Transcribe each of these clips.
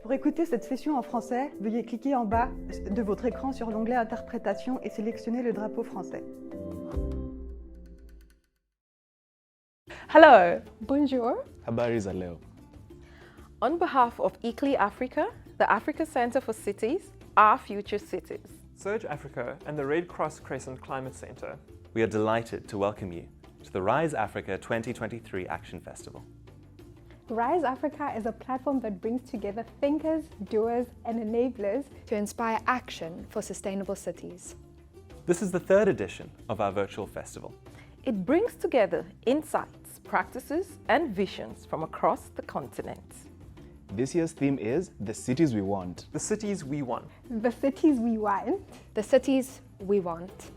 Pour écouter cette session en français, veuillez cliquer en bas de votre écran sur l'onglet Interprétation et sélectionner le drapeau français. Hello, bonjour. Habari za leo. On behalf of ICLI Africa, the Africa Center for Cities, Our Future Cities, Surge Africa and the Red Cross Crescent Climate Center, We are delighted to welcome you to the Rise Africa 2023 Action Festival. Rise Africa is a platform that brings together thinkers, doers, and enablers to inspire action for sustainable cities. This is the third edition of our virtual festival. it brings together insights, practices, and visions from across the continent. This year's theme is The Cities We Want. the cities we want. the cities we want. The cities we want.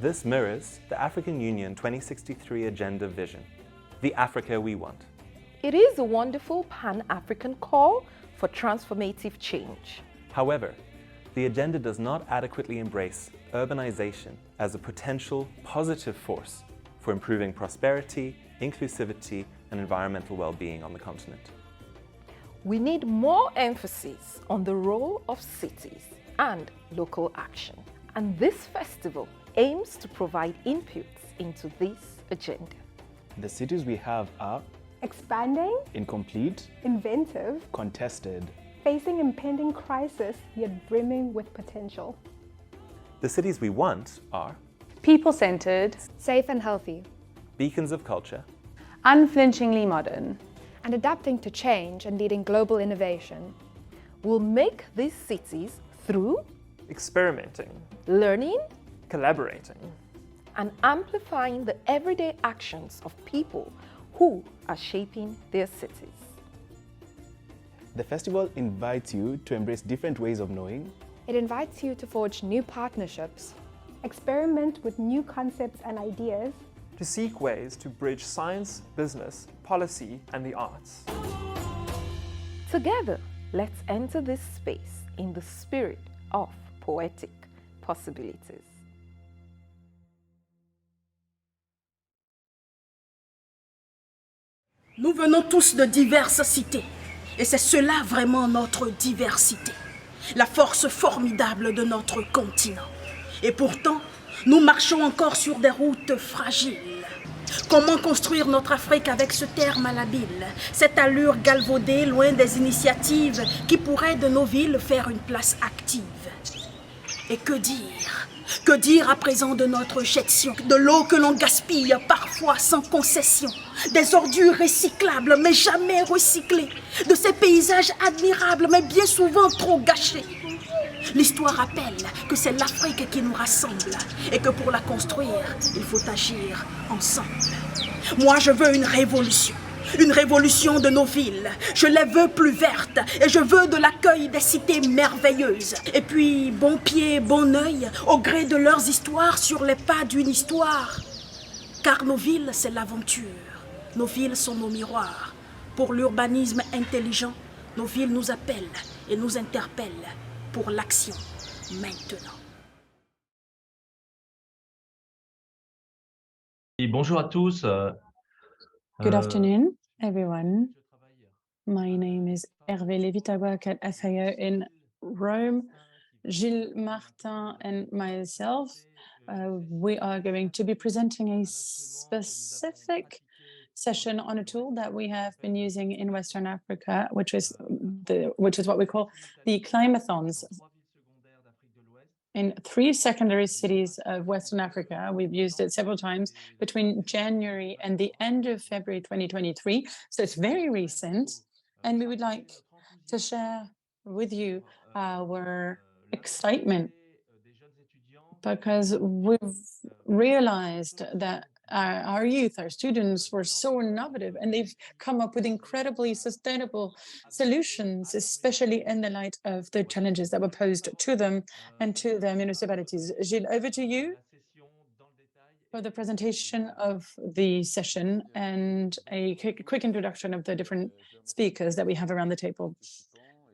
This mirrors the African Union 2063 Agenda vision, the Africa we want. It is a wonderful Pan-African call for transformative change. However, the agenda does not adequately embrace urbanization as a potential positive force for improving prosperity, inclusivity, and environmental well-being on the continent. We need more emphasis on the role of cities and local action. And this festival aims to provide inputs into this agenda. The cities we have are Expanding, incomplete, inventive, contested, facing impending crisis, yet brimming with potential. The cities we want are people-centered, Safe and healthy. beacons of culture, unflinchingly modern. And adapting to change and leading global innovation. We'll make these cities through Experimenting, learning collaborating, and amplifying the everyday actions of people who are shaping their cities. The festival invites you to embrace different ways of knowing, It invites you to forge new partnerships, Experiment with new concepts and ideas. to seek ways to bridge science, business, policy, and the arts. Together, let's enter this space in the spirit of poetic possibilities. Nous venons tous de diverses cités, et c'est cela vraiment notre diversité, la force formidable de notre continent. Et pourtant, nous marchons encore sur des routes fragiles. Comment construire notre Afrique avec ce terme malhabile, cette allure galvaudée loin des initiatives qui pourraient de nos villes faire une place active? Et que dire? Que dire à présent de notre gestion, de l'eau que l'on gaspille parfois sans concession, des ordures recyclables mais jamais recyclées, de ces paysages admirables mais bien souvent trop gâchés? L'histoire rappelle que c'est l'Afrique qui nous rassemble et que pour la construire, il faut agir ensemble. Moi, je veux une révolution de nos villes. Je les veux plus vertes et je veux de l'accueil des cités merveilleuses. Et puis, bon pied, bon œil, au gré de leurs histoires sur les pas d'une histoire. Car nos villes, c'est l'aventure. Nos villes sont nos miroirs. Pour l'urbanisme intelligent, nos villes nous appellent et nous interpellent pour l'action maintenant. Et bonjour à tous. Good afternoon, everyone. My name is Hervé Lévy. I work at FAO in Rome. Gilles Martin and myself, we are going to be presenting a specific session on a tool that we have been using in Western Africa, which is what we call the Climathons. In 3 secondary cities of Western Africa, we've used it several times between January and the end of February 2023. So it's very recent. And we would like to share with you our excitement, because we've realized that our youth, our students were so innovative, and they've come up with incredibly sustainable solutions, especially in the light of the challenges that were posed to them and to their municipalities. Gilles, over to you for the presentation of the session and a quick introduction of the different speakers that we have around the table.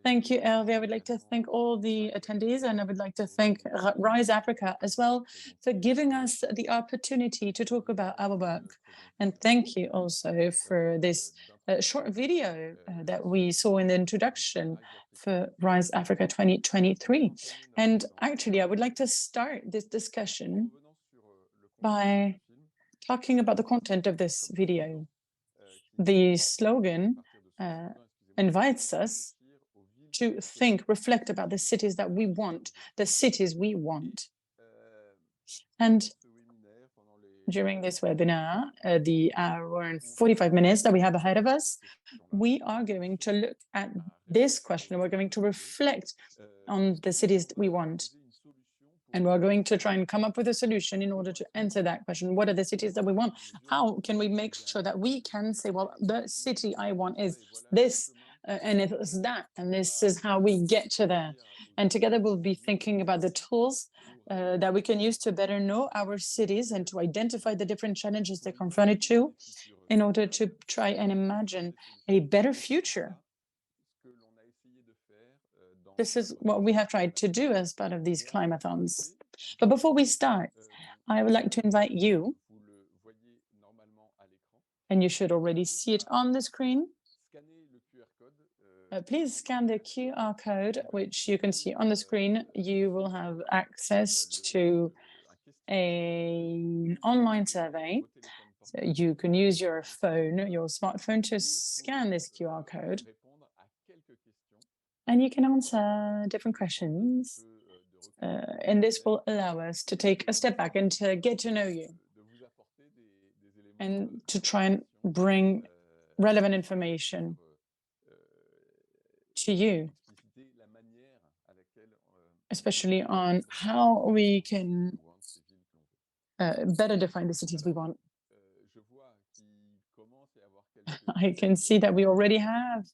Thank you, Hervé. I would like to thank all the attendees, and I would like to thank Rise Africa as well for giving us the opportunity to talk about our work. And thank you also for this short video that we saw in the introduction for Rise Africa 2023. And actually, I would like to start this discussion by talking about the content of this video. The slogan invites us to think, reflect about the cities that we want, the cities we want. And during this webinar, the hour and 45 minutes that we have ahead of us, we are going to look at this question. We're going to reflect on the cities that we want. And we're going to try and come up with a solution in order to answer that question. What are the cities that we want? How can we make sure that we can say, well, the city I want is this, and it's that, and this is how we get to there. And together we'll be thinking about the tools that we can use to better know our cities and to identify the different challenges they're confronted to in order to try and imagine a better future. This is what we have tried to do as part of these Climathons. But before we start, I would like to invite you, and you should already see it on the screen. Please scan the QR code, which you can see on the screen. You will have access to an online survey. So you can use your phone, your smartphone, to scan this QR code. And you can answer different questions. And this will allow us to take a step back and to get to know you and to try and bring relevant information to you, especially on how we can better define the cities we want. I can see that we already have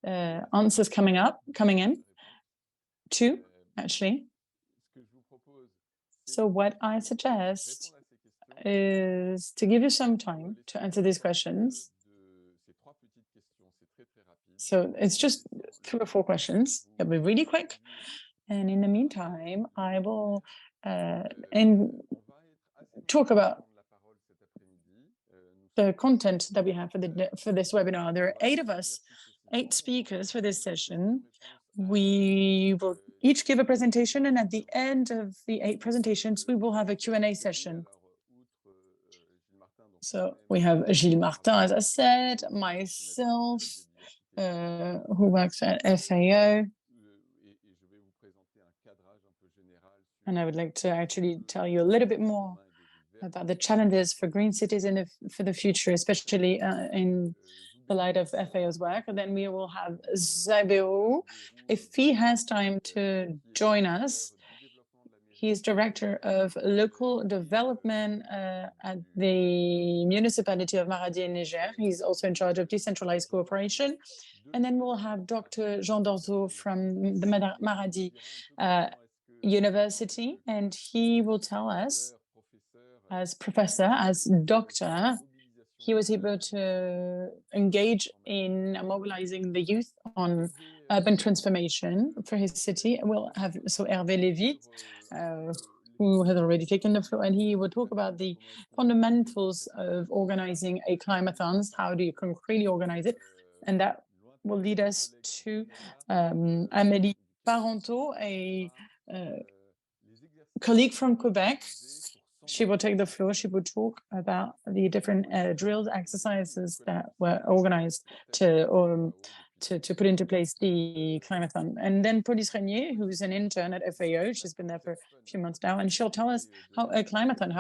answers coming in, two, actually. So what I suggest is to give you some time to answer these questions. So it's just 3 or 4 questions. It'll be really quick. And in the meantime, I will talk about the content that we have for this webinar. There are 8 of us, 8 speakers for this session. We will each give a presentation, and at the end of the 8 presentations, we will have a Q&A session. So we have Gilles Martin, as I said, myself, who works at FAO. And I would like to actually tell you a little bit more about the challenges for green cities for the future, especially in the light of FAO's work. And then we will have Zabeo, if he has time to join us. He's Director of Local Development at the municipality of Maradi in Niger. He's also in charge of decentralized cooperation. And then we'll have Dr. Jean Dorzo from the Maradi University, and he will tell us, as professor, as doctor, he was able to engage in mobilizing the youth on urban transformation for his city. We'll have Hervé Lévy, who has already taken the floor, and he will talk about the fundamentals of organizing a Climathons. How do you concretely organize it? And that will lead us to Amélie Parenteau, a colleague from Quebec. She will take the floor. She will talk about the different drills, exercises that were organized to put into place the Climathon. And then Police Renier, who's an intern at FAO, she's been there for a few months now, and she'll tell us how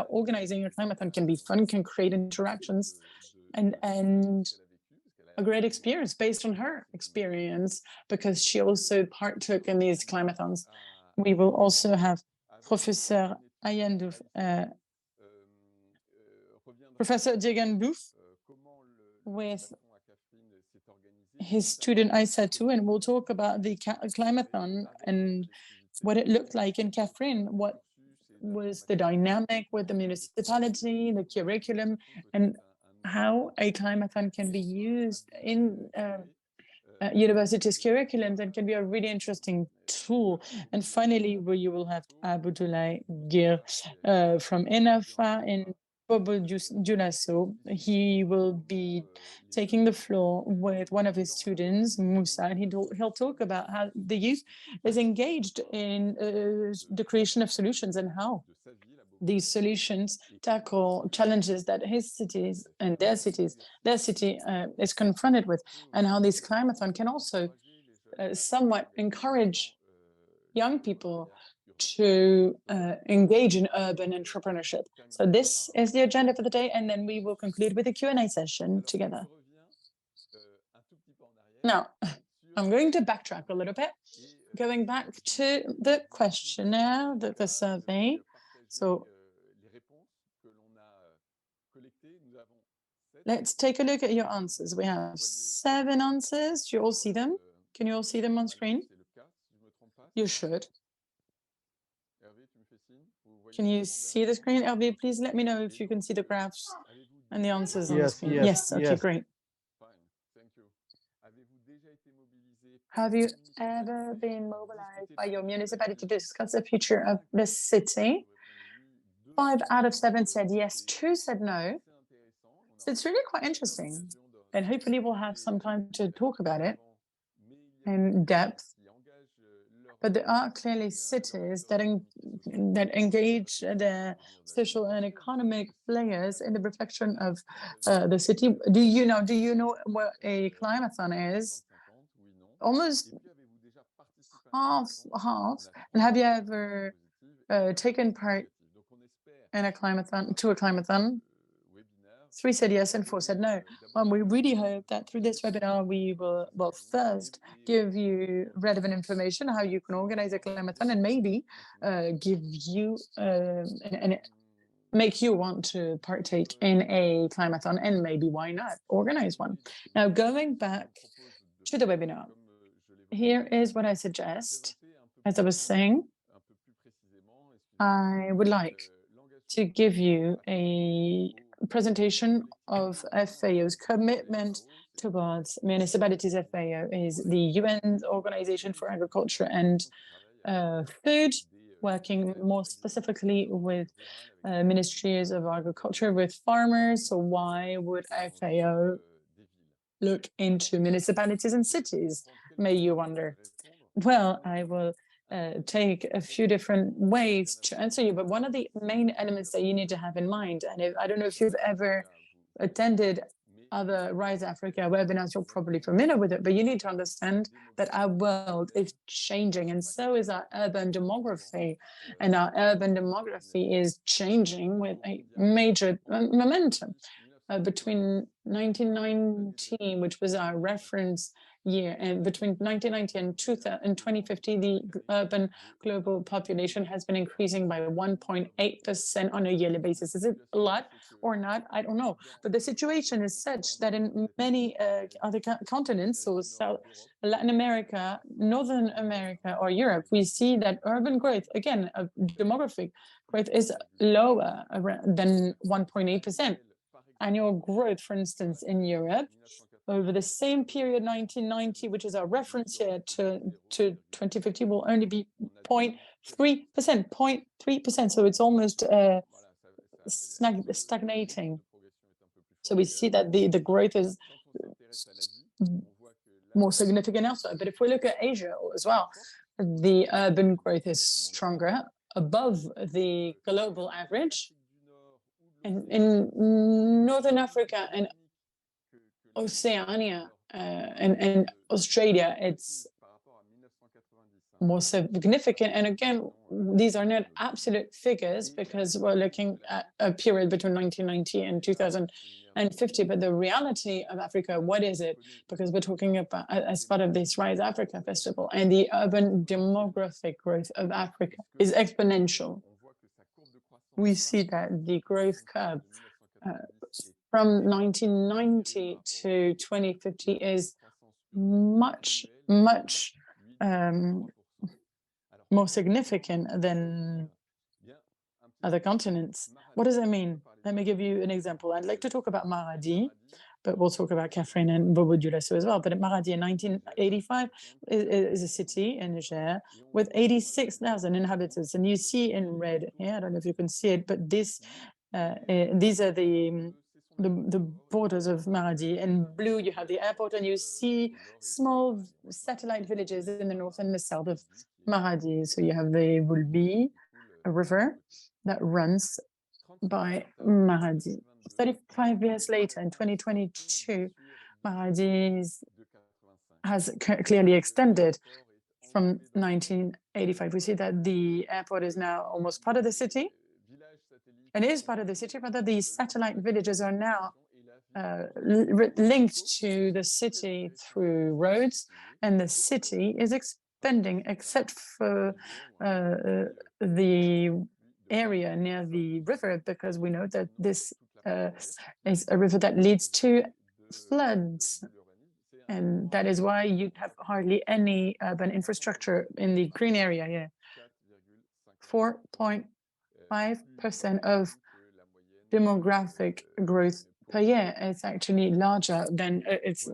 organizing a Climathon can be fun, can create interactions, and a great experience based on her experience, because she also partook in these Climathons. We will also have Professor Ayandouf, Professor Diegandouf, with his student Aissatou, and we'll talk about the Climathon and what it looked like in Catherine, what was the dynamic with the municipality, the curriculum, and how a Climathon can be used in universities' curriculums and can be a really interesting tool. And finally, you will have Abdoulaye Gir from INAFA in Bobo Dioulasso. He will be taking the floor with one of his students, Moussa, and he'll talk about how the youth is engaged in the creation of solutions and how these solutions tackle challenges that his cities and their city is confronted with, and how this Climathon can also somewhat encourage young people to engage in urban entrepreneurship. So this is the agenda for the day, and then we will conclude with a Q&A session together. Now, I'm going to backtrack a little bit, going back to the questionnaire, the survey. So let's take a look at your answers. We have 7 answers. Do you all see them? Can you all see them on screen? You should. Can you see the screen? Hervé, please let me know if you can see the graphs and the answers on the screen. Yes, okay, great. Have you ever been mobilized by your municipality to discuss the future of the city? 5 out of 7 said yes, 2 said no. So it's really quite interesting. And hopefully we'll have some time to talk about it in depth. But there are clearly cities that engage the social and economic players in the reflection of the city. Do you know what a Climathon is? Almost half. And have you ever taken part in a Climathon? 3 said yes and 4 said no. We really hope that through this webinar, we will, well, first give you relevant information, how you can organize a Climathon, and maybe give you and make you want to partake in a Climathon, and maybe why not organize one. Now, going back to the webinar, here is what I suggest. As I was saying, I would like to give you a presentation of FAO's commitment towards municipalities. FAO is the UN's Organization for Agriculture and Food, working more specifically with ministries of agriculture, with farmers. So why would FAO look into municipalities and cities, may you wonder? Well, I will take a few different ways to answer you, but one of the main elements that you need to have in mind, and I don't know if you've ever attended other Rise Africa webinars, you're probably familiar with it, but you need to understand that our world is changing, and so is our urban demography. And our urban demography is changing with a major momentum. Between 1990, which was our reference year, and between 1990 and 2050, the urban global population has been increasing by 1.8% on a yearly basis. Is it a lot or not? I don't know. But the situation is such that in many other continents, so South Latin America, Northern America, or Europe, we see that urban growth, again, demographic growth, is lower than 1.8%. Annual growth, for instance, in Europe, over the same period, 1990, which is our reference year, to 2050, will only be 0.3%, 0.3%. So it's almost stagnating. So we see that the growth is more significant elsewhere. But if we look at Asia as well, the urban growth is stronger, above the global average. And in Northern Africa and Oceania and Australia, it's more significant. And again, these are not absolute figures because we're looking at a period between 1990 and 2050. But the reality of Africa, what is it? Because we're talking about as part of this Rise Africa Festival, and the urban demographic growth of Africa is exponential. We see that the growth curve from 1990 to 2050 is much more significant than other continents. What does that mean? Let me give you an example. I'd like to talk about Maradi, but we'll talk about Catherine and Bobo Dioulasso as well. But Maradi in 1985 is a city in Niger with 86,000 inhabitants. And you see in red here, I don't know if you can see it, but this These are the borders of Maradi. In blue, you have the airport, and you see small satellite villages in the north and the south of Maradi. So you have the Vulbi, a river that runs by Maradi. 35 years later, in 2022, Maradi has clearly extended from 1985. We see that the airport is now almost part of the city. And it is part of the city, but that these satellite villages are now linked to the city through roads, and the city is expanding, except for the area near the river, because we know that this is a river that leads to floods. And that is why you have hardly any urban infrastructure in the green area here. 4.5% of demographic growth per year. It's actually larger than, it's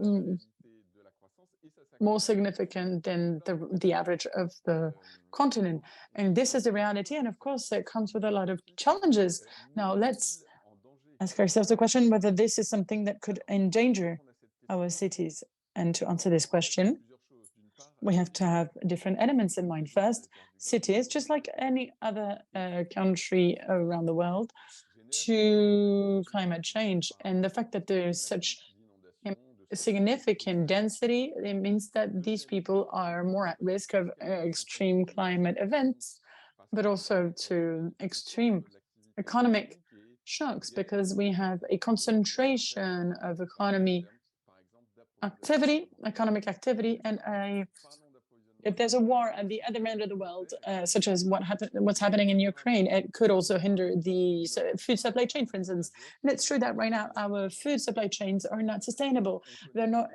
more significant than the average of the continent. And this is the reality. And of course, it comes with a lot of challenges. Now, let's ask ourselves the question whether this is something that could endanger our cities. And to answer this question, we have to have different elements in mind. First, cities, just like any other country around the world, to climate change. And the fact that there is such significant density, it means that these people are more at risk of extreme climate events, but also to extreme economic shocks, because we have a concentration of economic activity, and if there's a war at the other end of the world, such as what's happening in Ukraine, it could also hinder the food supply chain, for instance. And it's true that right now our food supply chains are not sustainable.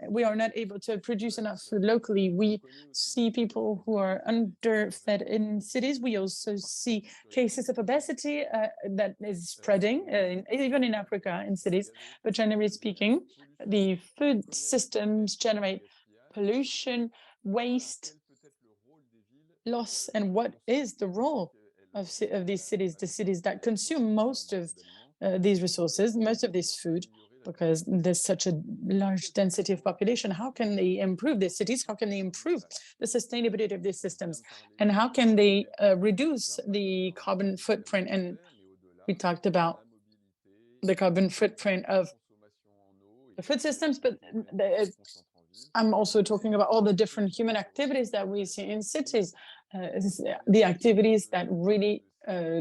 We are not able to produce enough food locally. We see people who are underfed in cities. We also see cases of obesity that is spreading, even in Africa, in cities. But generally speaking, the food systems generate pollution, waste, loss. And what is the role of these cities, the cities that consume most of these resources, most of this food, because there's such a large density of population? How can they improve these cities? How can they improve the sustainability of these systems? And how can they reduce the carbon footprint? And we talked about the carbon footprint of the food systems, but I'm also talking about all the different human activities that we see in cities, the activities that really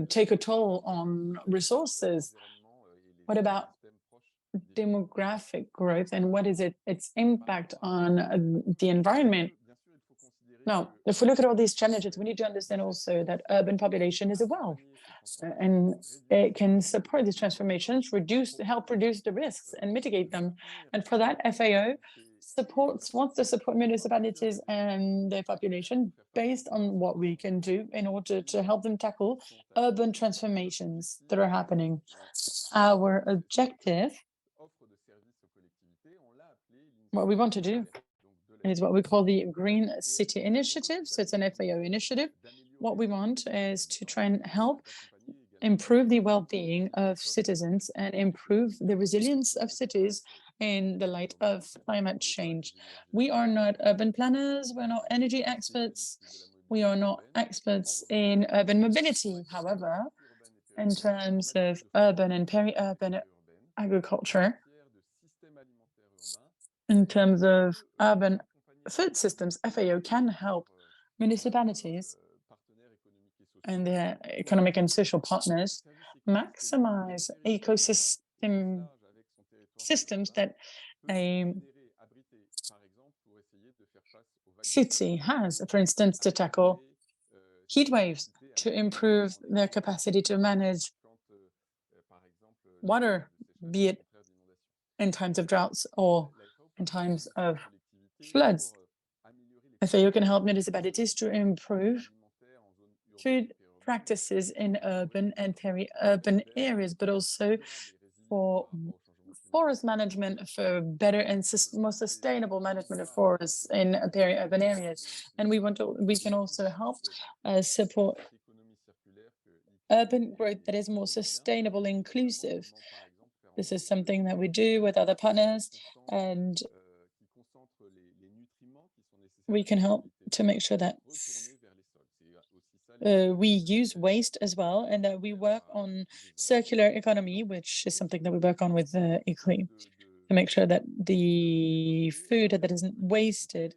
take a toll on resources. What about demographic growth, and what is its impact on the environment? Now, if we look at all these challenges, we need to understand also that urban population is a wealth, and it can support these transformations, help reduce the risks and mitigate them. And for that, FAO wants to support municipalities and their population based on what we can do in order to help them tackle urban transformations that are happening. Our objective, what we want to do, is what we call the Green City Initiative. So it's an FAO initiative. What we want is to try and help improve the well-being of citizens and improve the resilience of cities in the light of climate change. We are not urban planners, we're not energy experts, we are not experts in urban mobility. However, in terms of urban and peri-urban agriculture, in terms of urban food systems, FAO can help municipalities and their economic and social partners maximize ecosystem systems that a city has, for instance, to tackle heat waves, to improve their capacity to manage water, be it in times of droughts or in times of floods. FAO can help municipalities to improve food practices in urban and peri-urban areas, but also for forest management, for better and more sustainable management of forests in peri-urban areas. And we can also help support urban growth that is more sustainable, inclusive. This is something that we do with other partners, and we can help to make sure that we use waste as well, and that we work on circular economy, which is something that we work on with ICLI, to make sure that the food that isn't wasted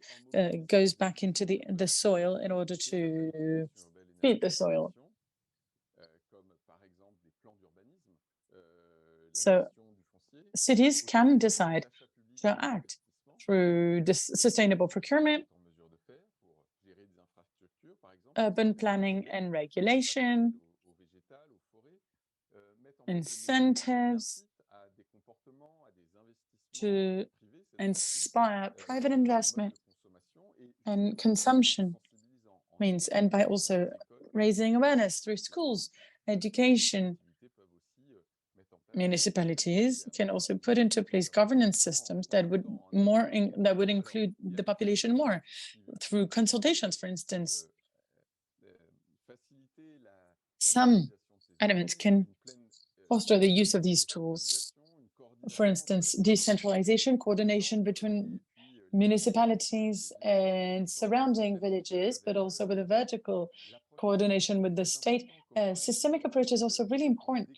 goes back into the soil in order to feed the soil. So cities can decide to act through this sustainable procurement, urban planning and regulation, incentives to inspire private investment and consumption means, and by also raising awareness through schools, education. Municipalities can also put into place governance systems that would include the population more through consultations, for instance. Some elements can foster the use of these tools. For instance, decentralization, coordination between municipalities and surrounding villages, but also with a vertical coordination with the state. Systemic approach is also really important.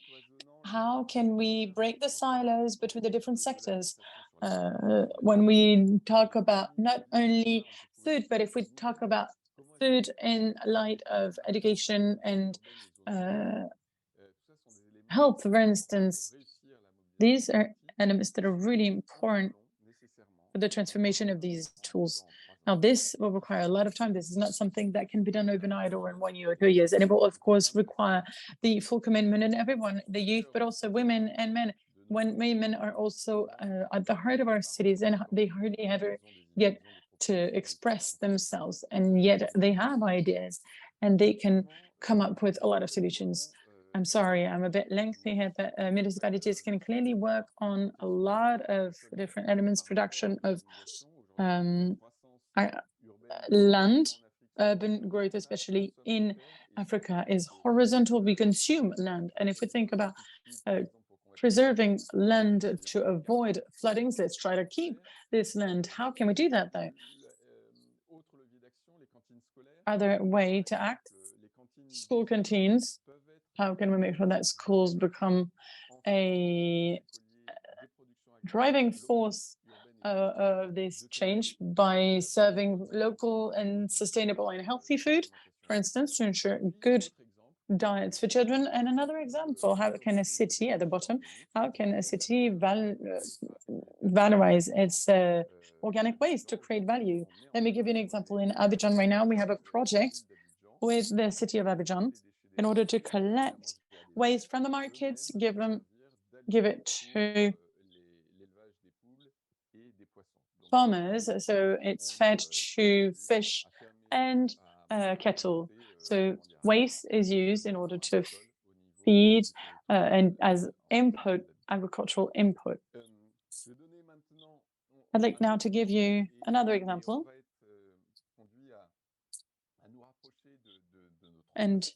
How can we break the silos between the different sectors? When we talk about not only food, but if we talk about food in light of education and health, for instance, these are elements that are really important for the transformation of these tools. Now, this will require a lot of time. This is not something that can be done overnight or in 1 year or 2 years. And it will, of course, require the full commitment of everyone, the youth, but also women and men. When women are also at the heart of our cities, and they hardly ever get to express themselves, and yet they have ideas and they can come up with a lot of solutions. I'm sorry, I'm a bit lengthy here, but municipalities can clearly work on a lot of different elements, production of land. Urban growth, especially in Africa, is horizontal. We consume land. And if we think about preserving land to avoid floodings, let's try to keep this land. How can we do that, though? Other way to act? School canteens. How can we make sure that schools become a driving force of this change by serving local and sustainable and healthy food, for instance, to ensure good diets for children? And another example, how can a city, at the bottom, how can a city valorize its organic waste to create value? Let me give you an example. In Abidjan right now, we have a project with the city of Abidjan in order to collect waste from the markets, give it to farmers, so it's fed to fish and cattle. So waste is used in order to feed and as input, agricultural input. I'd like now to give you another example. And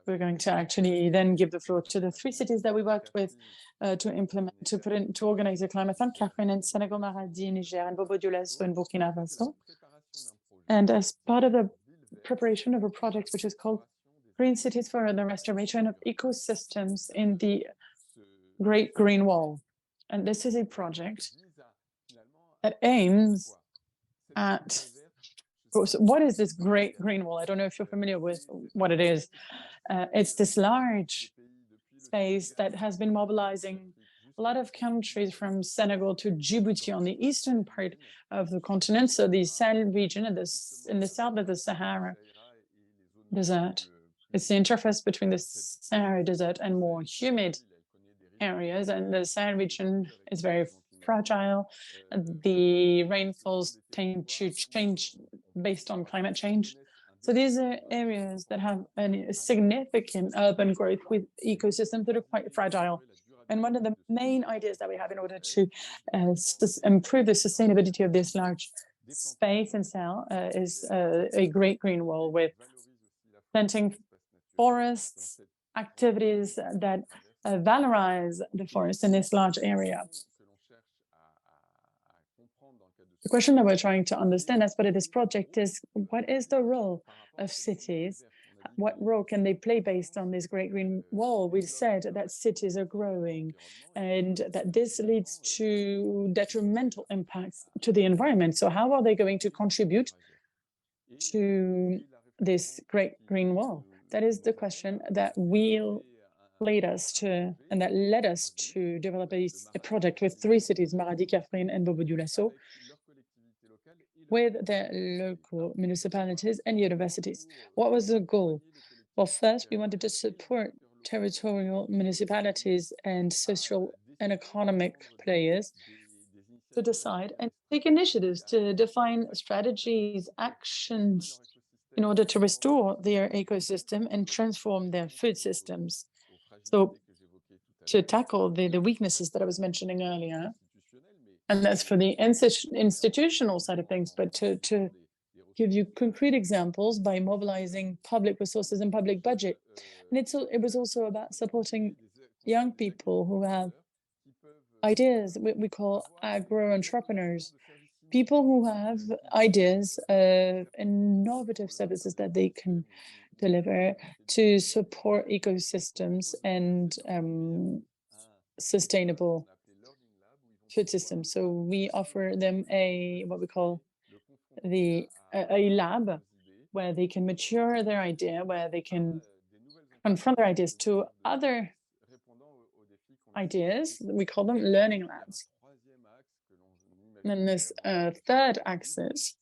we're going to actually then give the floor to the 3 cities that we worked with to organize a Climathon: Catherine in Senegal, Maradi in Niger, and Bobo Dioulasso in Burkina Faso. And as part of the preparation of a project which is called Green Cities for the Restoration of Ecosystems in the Great Green Wall. And this is a project that aims at what is this Great Green Wall? I don't know if you're familiar with what it is. It's this large space that has been mobilizing a lot of countries from Senegal to Djibouti on the eastern part of the continent, so the Sahel region in the south of the Sahara Desert. It's the interface between the Sahara Desert and more humid areas, and the Sahel region is very fragile. The rainfalls tend to change based on climate change. So these are areas that have a significant urban growth with ecosystems that are quite fragile. And one of the main ideas that we have in order to improve the sustainability of this large space in Sahel is a Great Green Wall, with planting forests, activities that valorize the forest in this large area. The question that we're trying to understand as part of this project is, what is the role of cities? What role can they play based on this Great Green Wall? We said that cities are growing and that this leads to detrimental impacts to the environment. So how are they going to contribute to this Great Green Wall? That is the question that will lead us to, and that led us to develop a project with 3 cities, Maradi, Kafrine, and Bobo-Dioulasso, with their local municipalities and universities. What was the goal? Well, first, we wanted to support territorial municipalities and social and economic players to decide and take initiatives to define strategies, actions in order to restore their ecosystem and transform their food systems. So to tackle the weaknesses that I was mentioning earlier, and that's for the institutional side of things, but to give you concrete examples by mobilizing public resources and public budget. And it was also about supporting young people who have ideas, what we call agro-entrepreneurs, people who have ideas of innovative services that they can deliver to support ecosystems and sustainable food systems. So we offer them what we call a lab where they can mature their idea, where they can confront their ideas to other ideas. We call them learning labs. And then this third axis,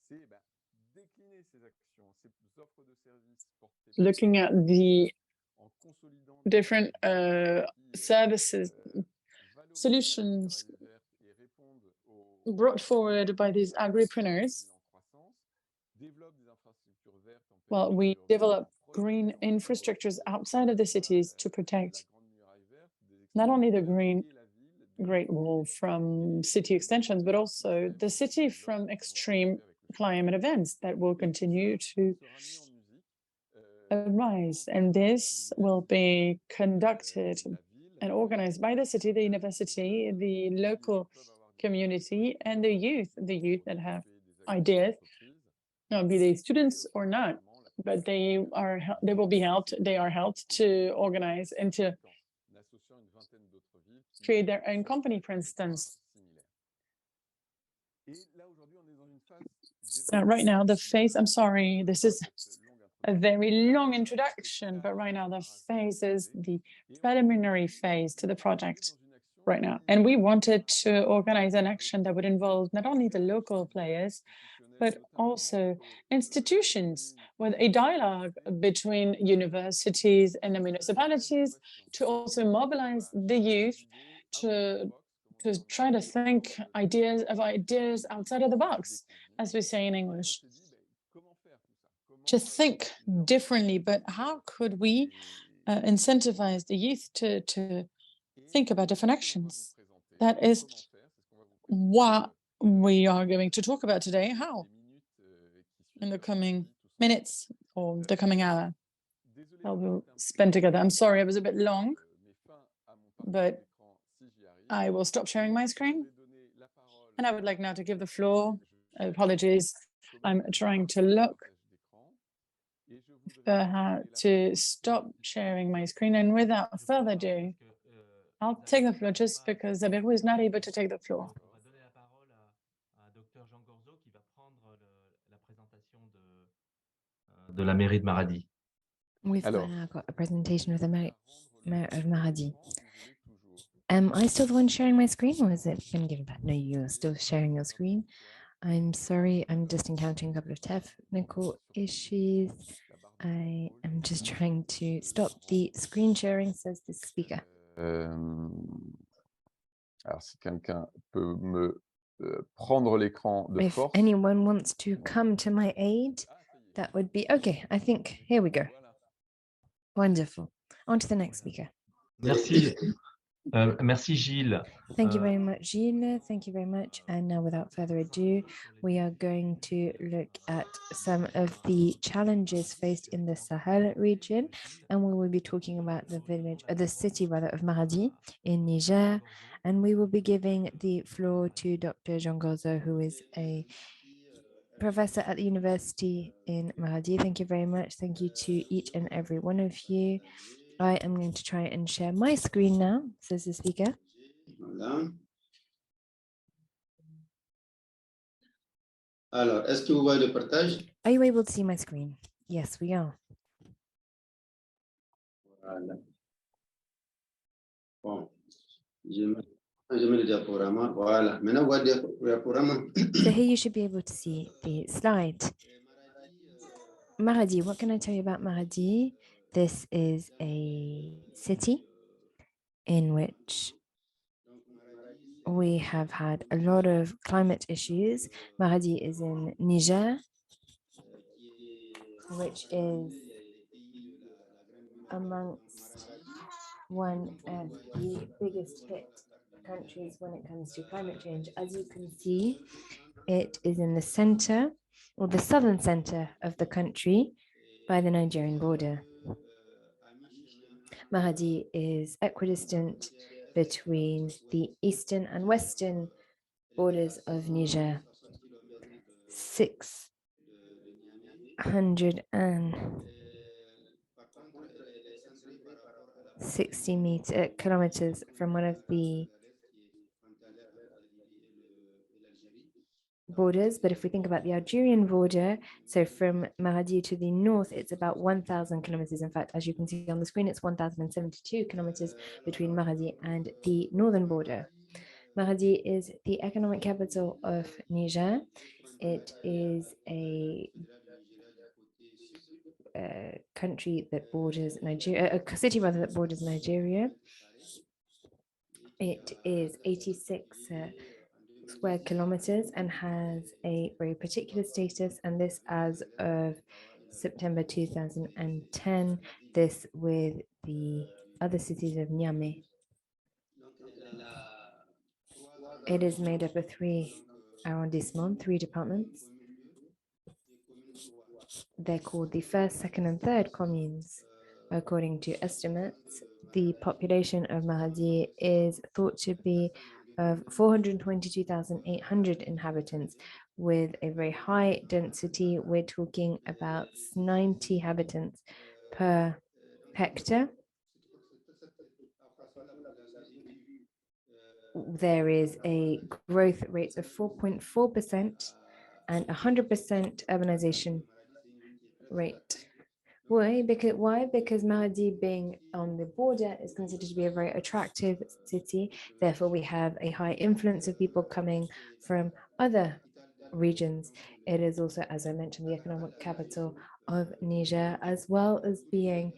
looking at the different services, solutions brought forward by these agripreneurs. Well, we develop green infrastructures outside of the cities to protect not only the Great Wall from city extensions, but also the city from extreme climate events that will continue to arise. And this will be conducted and organized by the city, the university, the local community, and the youth that have ideas, now be they students or not, but they will be helped. They are helped to organize and to create their own company, for instance. Right now, the phase, I'm sorry, this is a very long introduction, but right now the phase is the preliminary phase to the project right now. And we wanted to organize an action that would involve not only the local players, but also institutions, with a dialogue between universities and the municipalities to also mobilize the youth to try to think ideas outside of the box, as we say in English. To think differently, but how could we incentivize the youth to think about different actions? That is what we are going to talk about today. How? In the coming minutes or the coming hour that we'll spend together. I'm sorry, it was a bit long, but I will stop sharing my screen. And I would like now to give the floor. Apologies, I'm trying to look for how to stop sharing my screen. And without further ado, I'll take the floor just because Zaberou is not able to take the floor. De la mairie de Maradi. We've got a presentation with the mayor of Maradi. Am I still the one sharing my screen, or has it been given back? No, you're still sharing your screen. I'm sorry, I'm just encountering a couple of technical issues. I am just trying to stop the screen sharing, says the speaker. Alors, si quelqu'un peut me prendre l'écran de force. If anyone wants to come to my aid, that would be okay. I think, here we go. Wonderful. On to the next speaker. Merci. Merci Gilles. Thank you very much, Gilles. Thank you very much. And now, without further ado, we are going to look at some of the challenges faced in the Sahel region. And we will be talking about the city rather, of Maradi in Niger. And we will be giving the floor to Dr. Jean Gozo, who is a professor at the university in Maradi. Thank you very much. Thank you to each and every one of you. I am going to try and share my screen now, says the speaker. Voilà. Alors, est-ce que vous voyez le partage? Are you able to see my screen? Yes, we are. Voilà. Bon, je mets le diaporama. Voilà. Maintenant, vous voyez le diaporama. So here you should be able to see the slide. Maradi, what can I tell you about Maradi? This is a city in which we have had a lot of climate issues. Maradi is in Niger, which is amongst one of the biggest hit countries when it comes to climate change. As you can see, it is in the center, or the southern center of the country by the Nigerian border. Maradi is equidistant between the eastern and western borders of Niger. 660 kilometers from one of the borders, but if we think about the Algerian border, so from Maradi to the north, it's about 1,000 kilometers. In fact, as you can see on the screen, it's 1,072 kilometers between Maradi and the northern border. Maradi is the economic capital of Niger. It is a country that borders Nigeria, a city rather that borders Nigeria. It is 86 square kilometers and has a very particular status, and this as of September 2010, this with the other cities of Niamey. It is made up of 3 arrondissements, 3 departments. They're called the first, second, and third communes. According to estimates, the population of Maradi is thought to be of 422,800 inhabitants, with a very high density. We're talking about 90 inhabitants per hectare. There is a growth rate of 4.4% and 100% urbanization rate. Why? Because Maradi, being on the border, is considered to be a very attractive city. Therefore, we have a high influence of people coming from other regions. It is also, as I mentioned, the economic capital of Niger, as well as being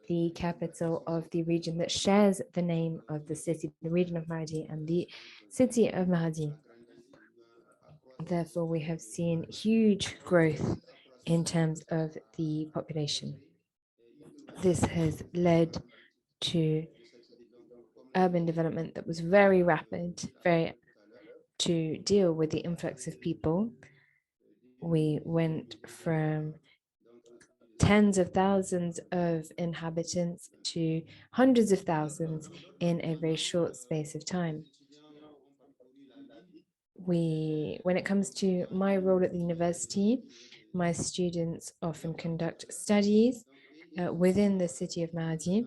the capital of the region that shares the name of the city, the region of Maradi and the city of Maradi. Therefore, we have seen huge growth in terms of the population. This has led to urban development that was very rapid, to deal with the influx of people. We went from tens of thousands of inhabitants to hundreds of thousands in a very short space of time. When it comes to my role at the university, my students often conduct studies within the city of Maradi,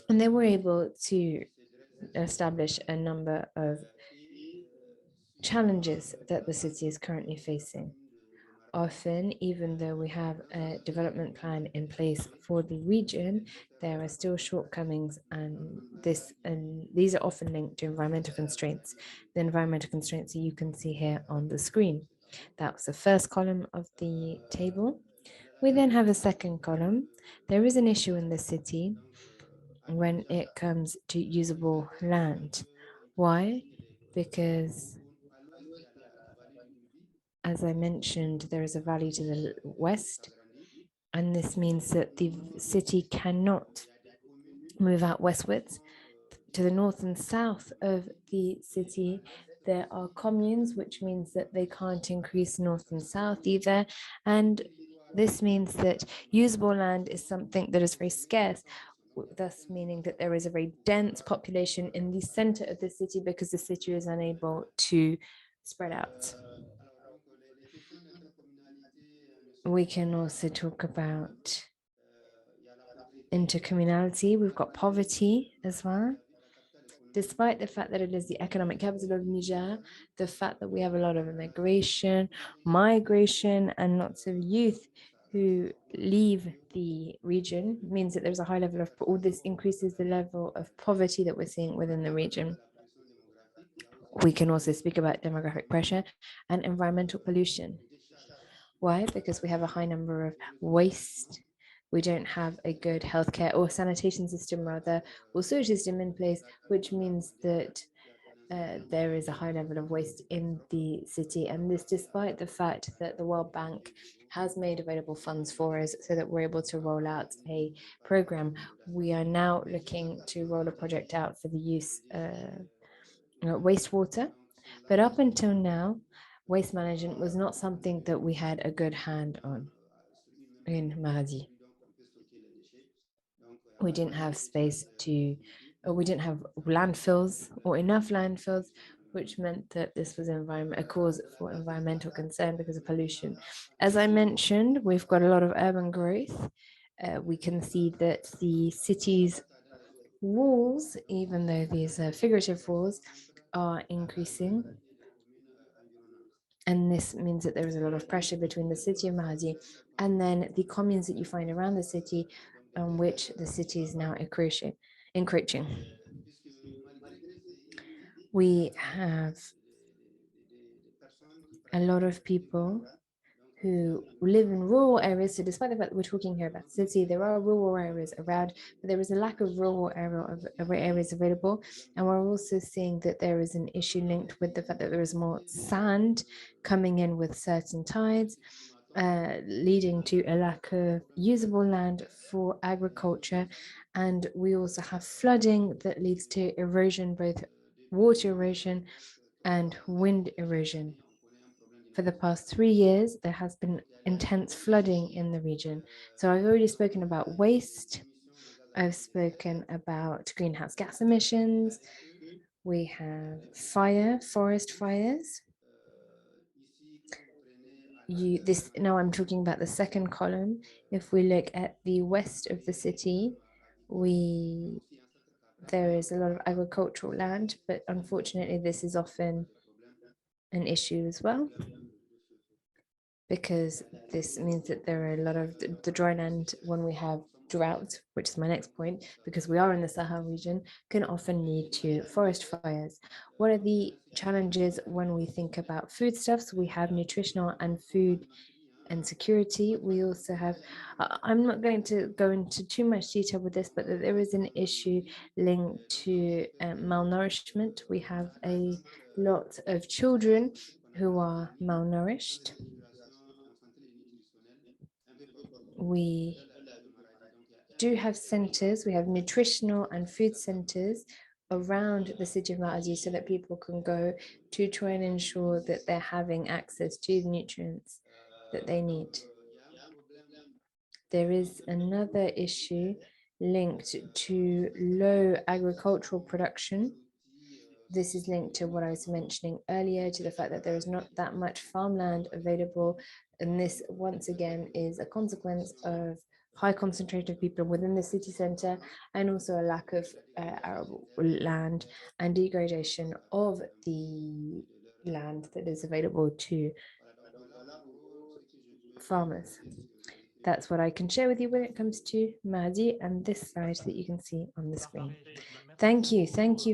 and they were able to establish a number of challenges that the city is currently facing. Often, even though we have a development plan in place for the region, there are still shortcomings, and these are often linked to environmental constraints. The environmental constraints that you can see here on the screen. That was the first column of the table. We then have a second column. There is an issue in the city when it comes to usable land. Why? Because, as I mentioned, there is a valley to the west, and this means that the city cannot move out westwards to the north and south of the city, there are communes, which means that they can't increase north and south either. And this means that usable land is something that is very scarce, thus meaning that there is a very dense population in the center of the city because the city is unable to spread out. We can also talk about intercommunality. We've got poverty as well. Despite the fact that it is the economic capital of Niger, the fact that we have a lot of immigration, migration, and lots of youth who leave the region means that there's a high level of, all this increases the level of poverty that we're seeing within the region. We can also speak about demographic pressure and environmental pollution. Why? Because we have a high number of waste. We don't have a good healthcare or sanitation system, rather, or sewage system in place, which means that there is a high level of waste in the city. And this despite the fact that the World Bank has made available funds for us so that we're able to roll out a program. We are now looking to roll a project out for the use of wastewater. But up until now, waste management was not something that we had a good hand on in Maradi. We didn't have space to, or we didn't have landfills or enough landfills, which meant that this was a cause for environmental concern because of pollution. As I mentioned, we've got a lot of urban growth. We can see that the city's walls, even though these are figurative walls, are increasing. And this means that there is a lot of pressure between the city of Maradi and then the communes that you find around the city, on which the city is now encroaching. We have a lot of people who live in rural areas. So despite the fact that we're talking here about city, there are rural areas around, but there is a lack of rural areas available. And we're also seeing that there is an issue linked with the fact that there is more sand coming in with certain tides, leading to a lack of usable land for agriculture. And we also have flooding that leads to erosion, both water erosion and wind erosion. For the past 3 years, there has been intense flooding in the region. So I've already spoken about waste. I've spoken about greenhouse gas emissions. We have forest fires. Now I'm talking about the second column. If we look at the west of the city, there is a lot of agricultural land, but unfortunately this is often an issue as well, because this means that there are a lot of the dry land when we have drought, which is my next point, because we are in the Sahel region, can often lead to forest fires. What are the challenges when we think about foodstuffs? We have nutritional and food and security. We also have, I'm not going to go into too much detail with this, but there is an issue linked to malnourishment. We have a lot of children who are malnourished. We do have centers, we have nutritional and food centers around the city of Maradi so that people can go to try and ensure that they're having access to the nutrients that they need. There is another issue linked to low agricultural production. This is linked to what I was mentioning earlier, to the fact that there is not that much farmland available. And this, once again, is a consequence of high concentration of people within the city center, and also a lack of arable land and degradation of the land that is available to farmers. That's what I can share with you when it comes to Maradi and this slide that you can see on the screen. Thank you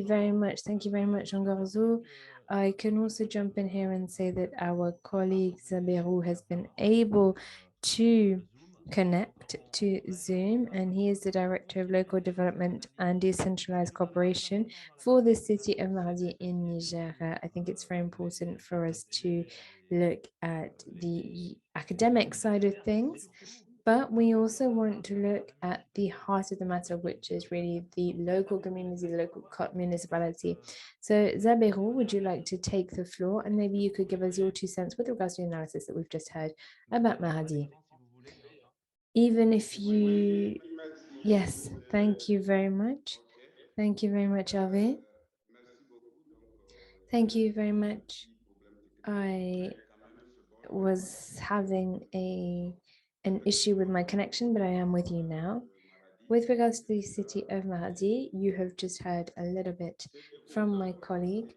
very much. Thank you very much, Ngorzo. I can also jump in here and say that our colleague Zaberou has been able to connect to Zoom, and he is the Director of Local Development and Decentralized Cooperation for the city of Maradi in Niger. I think it's very important for us to look at the academic side of things But we also want to look at the heart of the matter, which is really the local community, the local municipality. So Zaberu, would you like to take the floor, and maybe you could give us your 2 cents with regards to the analysis that we've just heard about Maradi? Even if you, yes, thank you very much. Thank you very much, Hervé. Thank you very much. I was having an issue with my connection, but I am with you now. With regards to the city of Maradi, you have just heard a little bit from my colleague,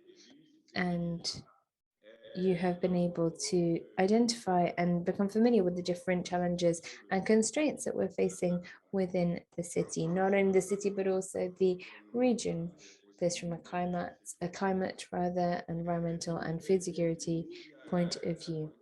and you have been able to identify and become familiar with the different challenges and constraints that we're facing within the city, not only the city, but also the region. This from a climate rather, environmental and food security point of view.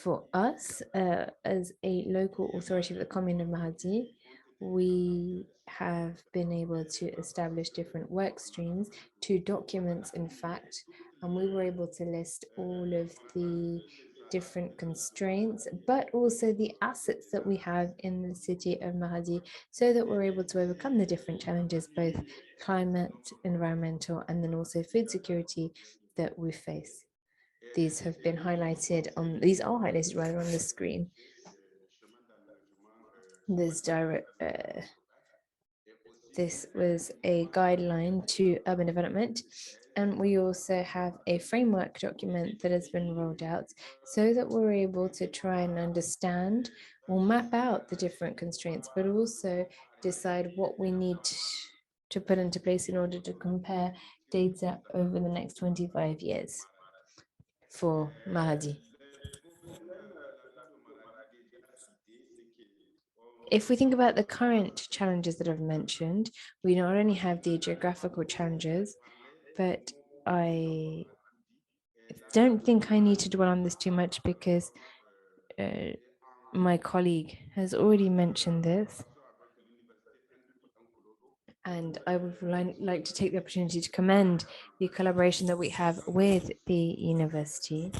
For us, as a local authority of the commune of Maradi, we have been able to establish different work streams, 2 documents, in fact, and we were able to list all of the different constraints, but also the assets that we have in the city of Maradi, so that we're able to overcome the different challenges, both climate, environmental, and then also food security that we face. These are highlighted rather on the screen. This was a guideline to urban development, and we also have a framework document that has been rolled out so that we're able to try and understand or map out the different constraints, but also decide what we need to put into place in order to compare data over the next 25 years for Maradi. If we think about the current challenges that I've mentioned, we not only have the geographical challenges, but I don't think I need to dwell on this too much because my colleague has already mentioned this. And I would like to take the opportunity to commend the collaboration that we have with the university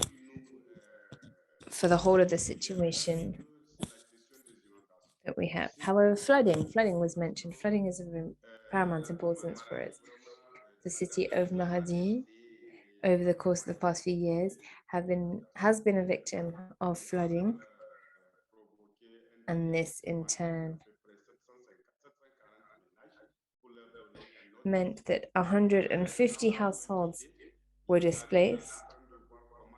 for the whole of the situation that we have. However, flooding was mentioned. Flooding is of paramount importance for us. The city of Maradi, over the course of the past few years, has been a victim of flooding, and this in turn meant that 150 households were displaced.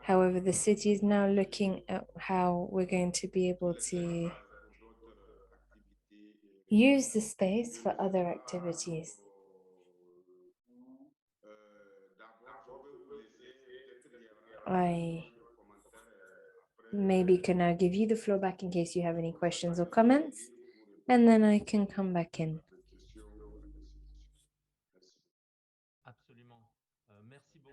However, the city is now looking at how we're going to be able to use the space for other activities. I maybe can now give you the floor back in case you have any questions or comments, and then I can come back in.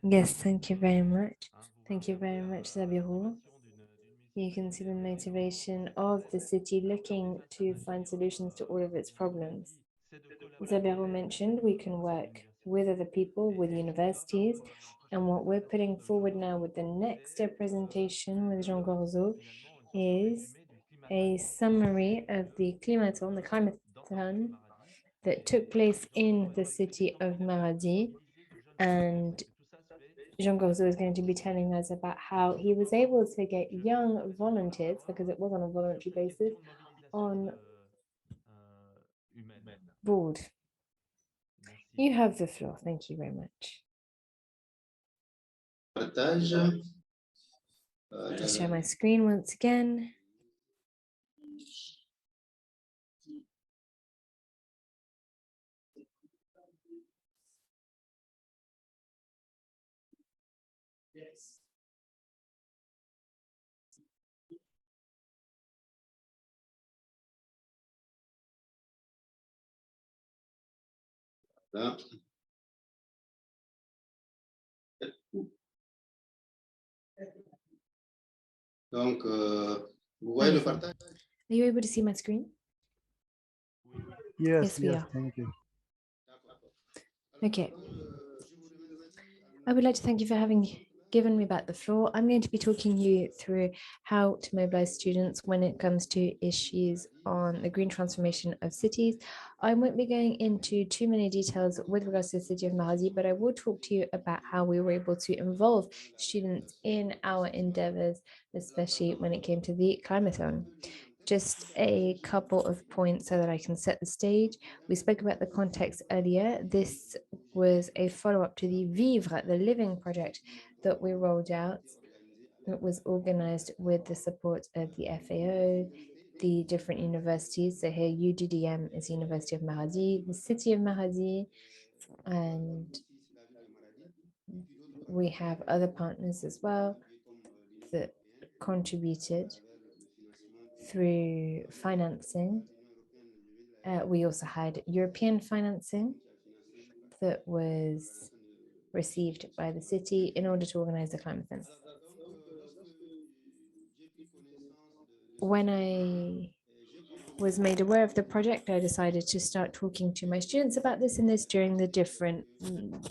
Yes, thank you very much. Thank you very much, Zabiru. You can see the motivation of the city looking to find solutions to all of its problems. Zabiru mentioned we can work with other people, with universities, and what we're putting forward now with the next presentation with Jean Gorzo is a summary of the Climathon that took place in the city of Maradi, and Jean Gorzo is going to be telling us about how he was able to get young volunteers, because it was on a voluntary basis, on board. You have the floor. Thank you very much. Just share my screen once again. Yes. Là. Donc, vous voyez le partage? Are you able to see my screen? Yes, we are. Thank you. Okay. I would like to thank you for having given me back the floor, I'm going to be talking you through how to mobilize students when it comes to issues on the green transformation of cities. I won't be going into too many details with regards to the city of Maradi, but I will talk to you about how we were able to involve students in our endeavors, especially when it came to the Climathon. Just a couple of points so that I can set the stage. We spoke about the context earlier. This was a follow-up to the Vivre, the Living project that we rolled out. It was organized with the support of the FAO, the different universities. So here UDDM is University of Maradi, the city of Maradi, and we have other partners as well that contributed through financing. We also had European financing that was received by the city in order to organize the Climathon. When I was made aware of the project, I decided to start talking to my students about this, and this during the different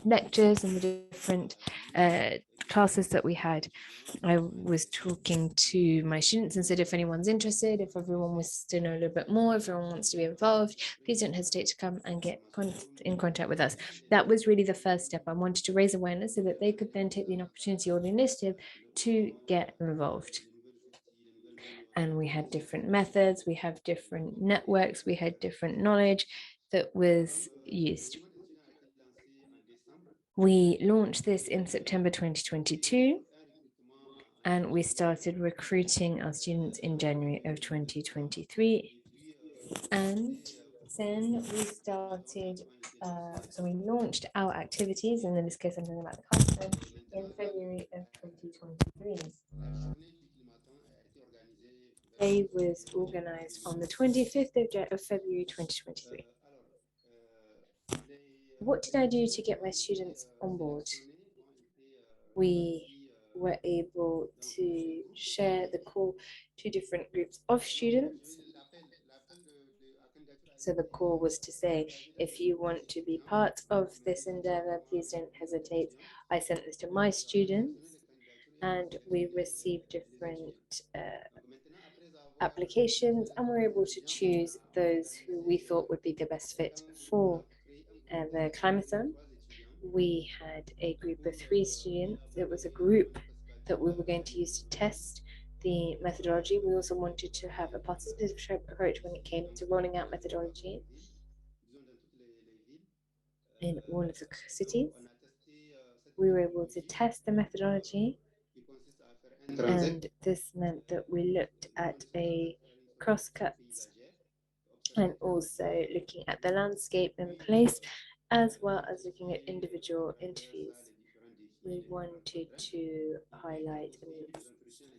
lectures and the different classes that we had. I was talking to my students and said, if anyone's interested, if everyone wants to know a little bit more, if everyone wants to be involved, please don't hesitate to come and get in contact with us. That was really the first step. I wanted to raise awareness so that they could then take the opportunity or the initiative to get involved. And we had different methods, we have different networks, we had different knowledge that was used. We launched this in September 2022, and we started recruiting our students in January of 2023. And then we started, so we launched our activities, and in this case I'm talking about the conference, in February of 2023. Day was organized on the 25th of February 2023. What did I do to get my students on board? We were able to share the call to different groups of students. So the call was to say, if you want to be part of this endeavor, please don't hesitate. I sent this to my students, and we received different applications, and we're able to choose those who we thought would be the best fit for the Climathon. We had a group of 3 students. It was a group that we were going to use to test the methodology. We also wanted to have a participatory approach when it came to rolling out methodology in all of the cities. We were able to test the methodology, and this meant that we looked at a cross-cut and also looking at the landscape in place, as well as looking at individual interviews. We wanted to highlight and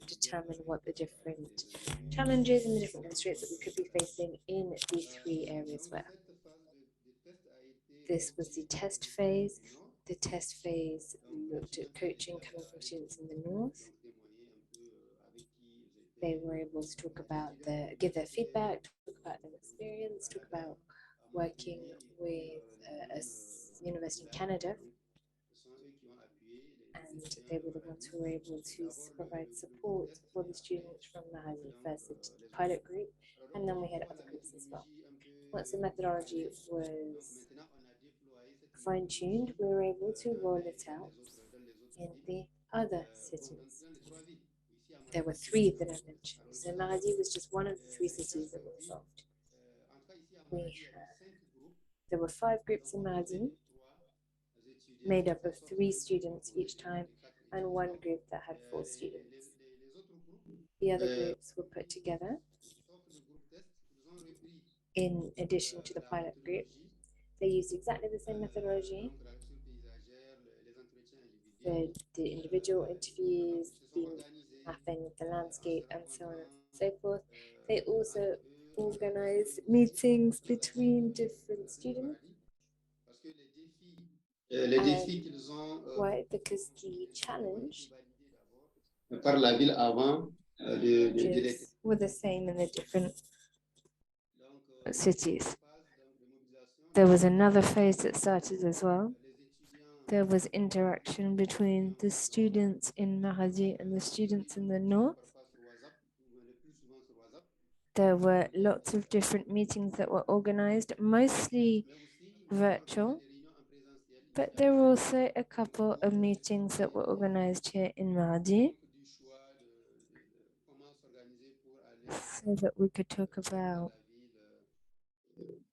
determine what the different challenges and the different constraints that we could be facing in the 3 areas were. This was the test phase. The test phase looked at coaching coming from students in the north. They were able to talk about give their feedback, talk about their experience, talk about working with a university in Canada. And they were the ones who were able to provide support for the students from Maradi, first the pilot group, and then we had other groups as well. Once the methodology was fine-tuned, we were able to roll it out in the other cities. There were 3 that I mentioned. So Maradi was just one of the 3 cities that were involved. There were 5 groups in Maradi, made up of 3 students each time, and 1 group that had 4 students. The other groups were put together in addition to the pilot group. They used exactly the same methodology for the individual interviews, the mapping of the landscape, and so on and so forth. They also organized meetings between different students. Why? Because the challenge were the same in the different cities. There was another phase that started as well, there was interaction between the students in Maradi and the students in the north. There were lots of different meetings that were organized, mostly virtual, but there were also a couple of meetings that were organized here in Maradi so that we could talk about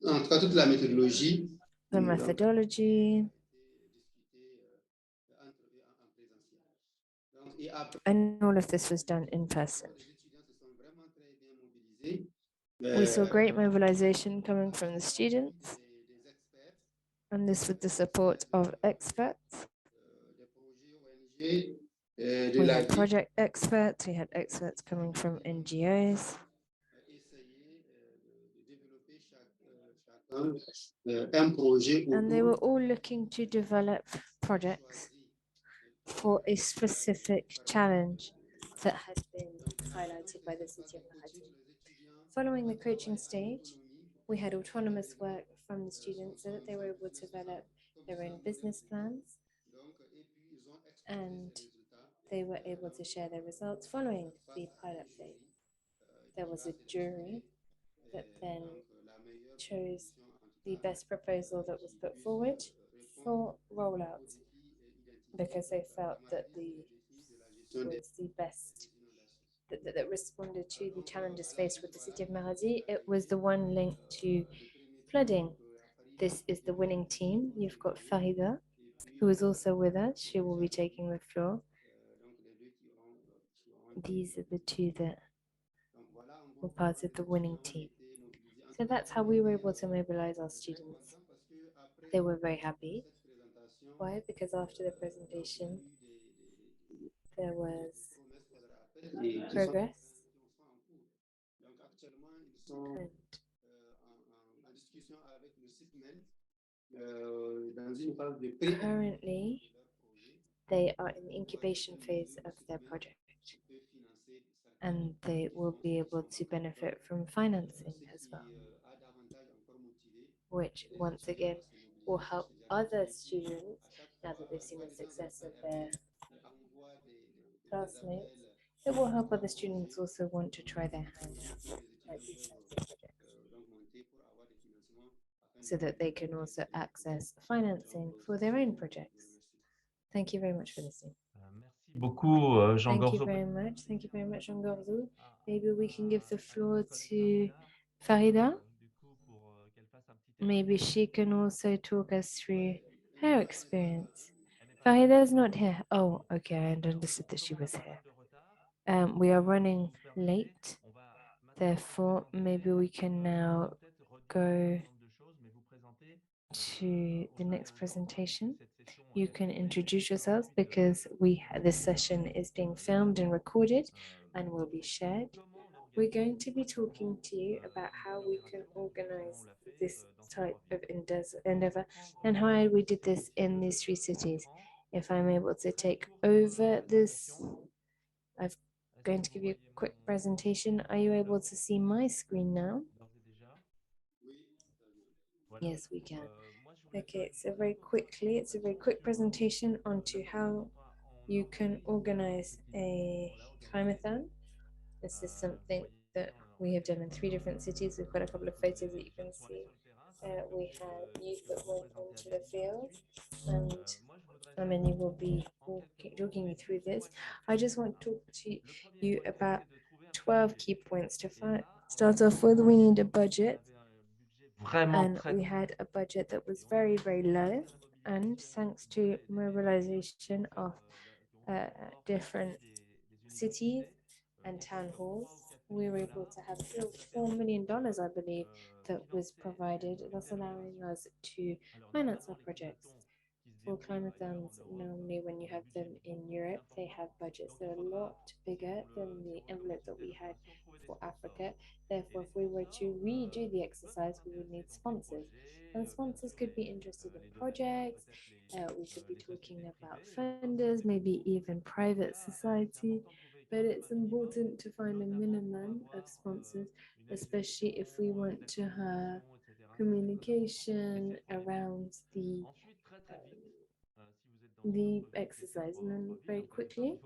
En tout cas, toute la méthodologie. the methodology. And all of this was done in person. We saw great mobilization coming from the students, and this with the support of experts. We had project experts, we had experts coming from NGOs. And they were all looking to develop projects for a specific challenge that had been highlighted by the city of Maradi. Following the coaching stage, we had autonomous work from the students so that they were able to develop their own business plans, and they were able to share their results following the pilot phase. There was a jury that then chose the best proposal that was put forward for rollout because they felt that was the best that responded to the challenges faced with the city of Maradi. It was the one linked to flooding. This is the winning team. You've got Farida, who is also with us. She will be taking the floor. These are the two that were part of the winning team. So that's how we were able to mobilize our students. They were very happy. Why? Because after the presentation, there was progress. And currently, they are in the incubation phase of their project, and they will be able to benefit from financing as well, which once again will help other students, now that they've seen the success of their classmates, it will help other students also want to try their hand at these types of projects, so that they can also access financing for their own projects. Thank you very much for listening. Thank you very much. Thank you very much, Jean Gorzo. Maybe we can give the floor to Farida. Maybe she can also talk us through her experience. Farida is not here. Oh, okay, I understood that she was here. We are running late. Therefore, maybe we can now go to the next presentation. You can introduce yourselves because this session is being filmed and recorded and will be shared. We're going to be talking to you about how we can organize this type of endeavor and how we did this in these three cities. If I'm able to take over this, I'm going to give you a quick presentation. Are you able to see my screen now? Yes, we can. Okay, so it's a very quick presentation onto how you can organize a climathon. This is something that we have done in 3 different cities. We've got a couple of photos that you can see. We have youth that went onto the field, and Amani will be talking you through this. I just want to talk to you about 12 key points to start off with. We need a budget, and we had a budget that was very, very low, and thanks to mobilization of different cities and town halls, we were able to have $4 million, I believe, that was provided, thus allowing us to finance our projects. For climathons, normally when you have them in Europe, they have budgets that are a lot bigger than the envelope that we had for Africa. Therefore, if we were to redo the exercise, we would need sponsors. And sponsors could be interested in projects. We could be talking about funders, maybe even private society. But it's important to find a minimum of sponsors, especially if we want to have communication around the the exercise. And then very quickly,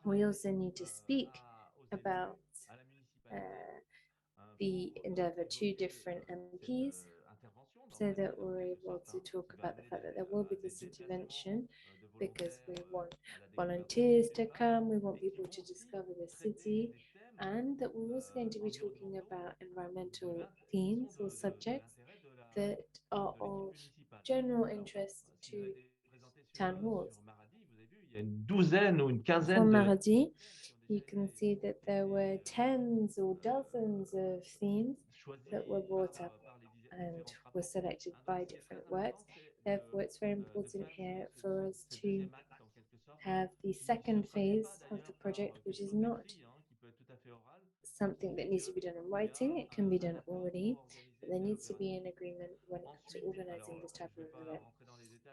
we also need to speak about the endeavour to different MPs so that we're able to talk about the fact that there will be this intervention because we want volunteers to come, we want people to discover the city, and that we're also going to be talking about environmental themes or subjects that are of general interest to town halls. Une douzaine ou une For quinzaine de... Maradi, you can see that there were tens or dozens of themes that were brought up and were selected by different works. Therefore, it's very important here for us to have the second phase of the project, which is not something that needs to be done in writing. It can be done orally, but there needs to be an agreement when it comes to organizing this type of event.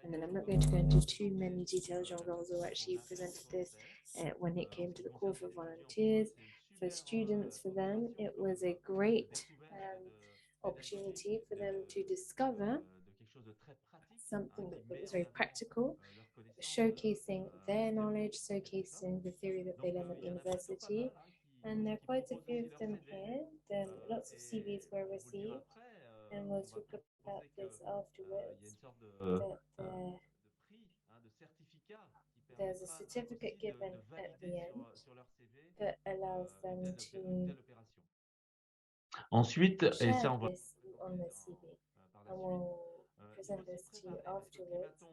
And then I'm not going to go into too many details. Jean Gonzo actually presented this when it came to the call for volunteers, for students. For them, it was a great opportunity for them to discover something that was very practical, showcasing their knowledge, showcasing the theory that they learned at the university. And there are quite a few of them here. Then lots of CVs were received, and we'll talk about this afterwards. There's a certificate given at the end that allows them to Ensuite, et ça share on va... this on the CV, and we'll present this to you afterwards.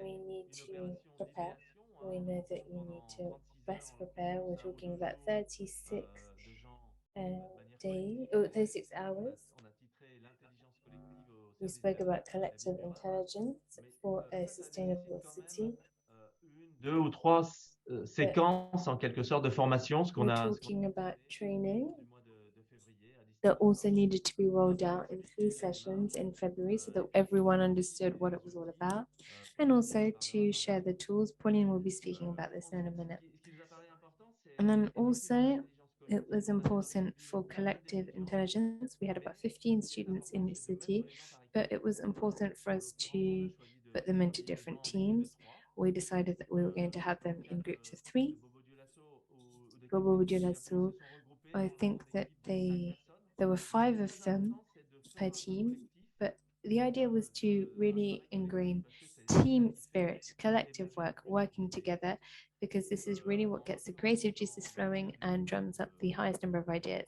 We need to prepare. We know that you need to best prepare. We're talking about 36 days, or 36 hours. We spoke about collective intelligence for a sustainable city. Deux ou trois séquences en quelque sorte de formation, ce qu'on We're a... talking about training that also needed to be rolled out in 3 sessions in February so that everyone understood what it was all about, and also to share the tools. Pauline will be speaking about this in a minute. And then also, it was important for collective intelligence. We had about 15 students in the city, but it was important for us to put them into different teams. We decided that we were going to have them in groups of 3. Bobo Dioulasso, I think that there were 5 of them per team, but the idea was to really ingrain team spirit, collective work, working together, because this is really what gets the creative juices flowing and drums up the highest number of ideas.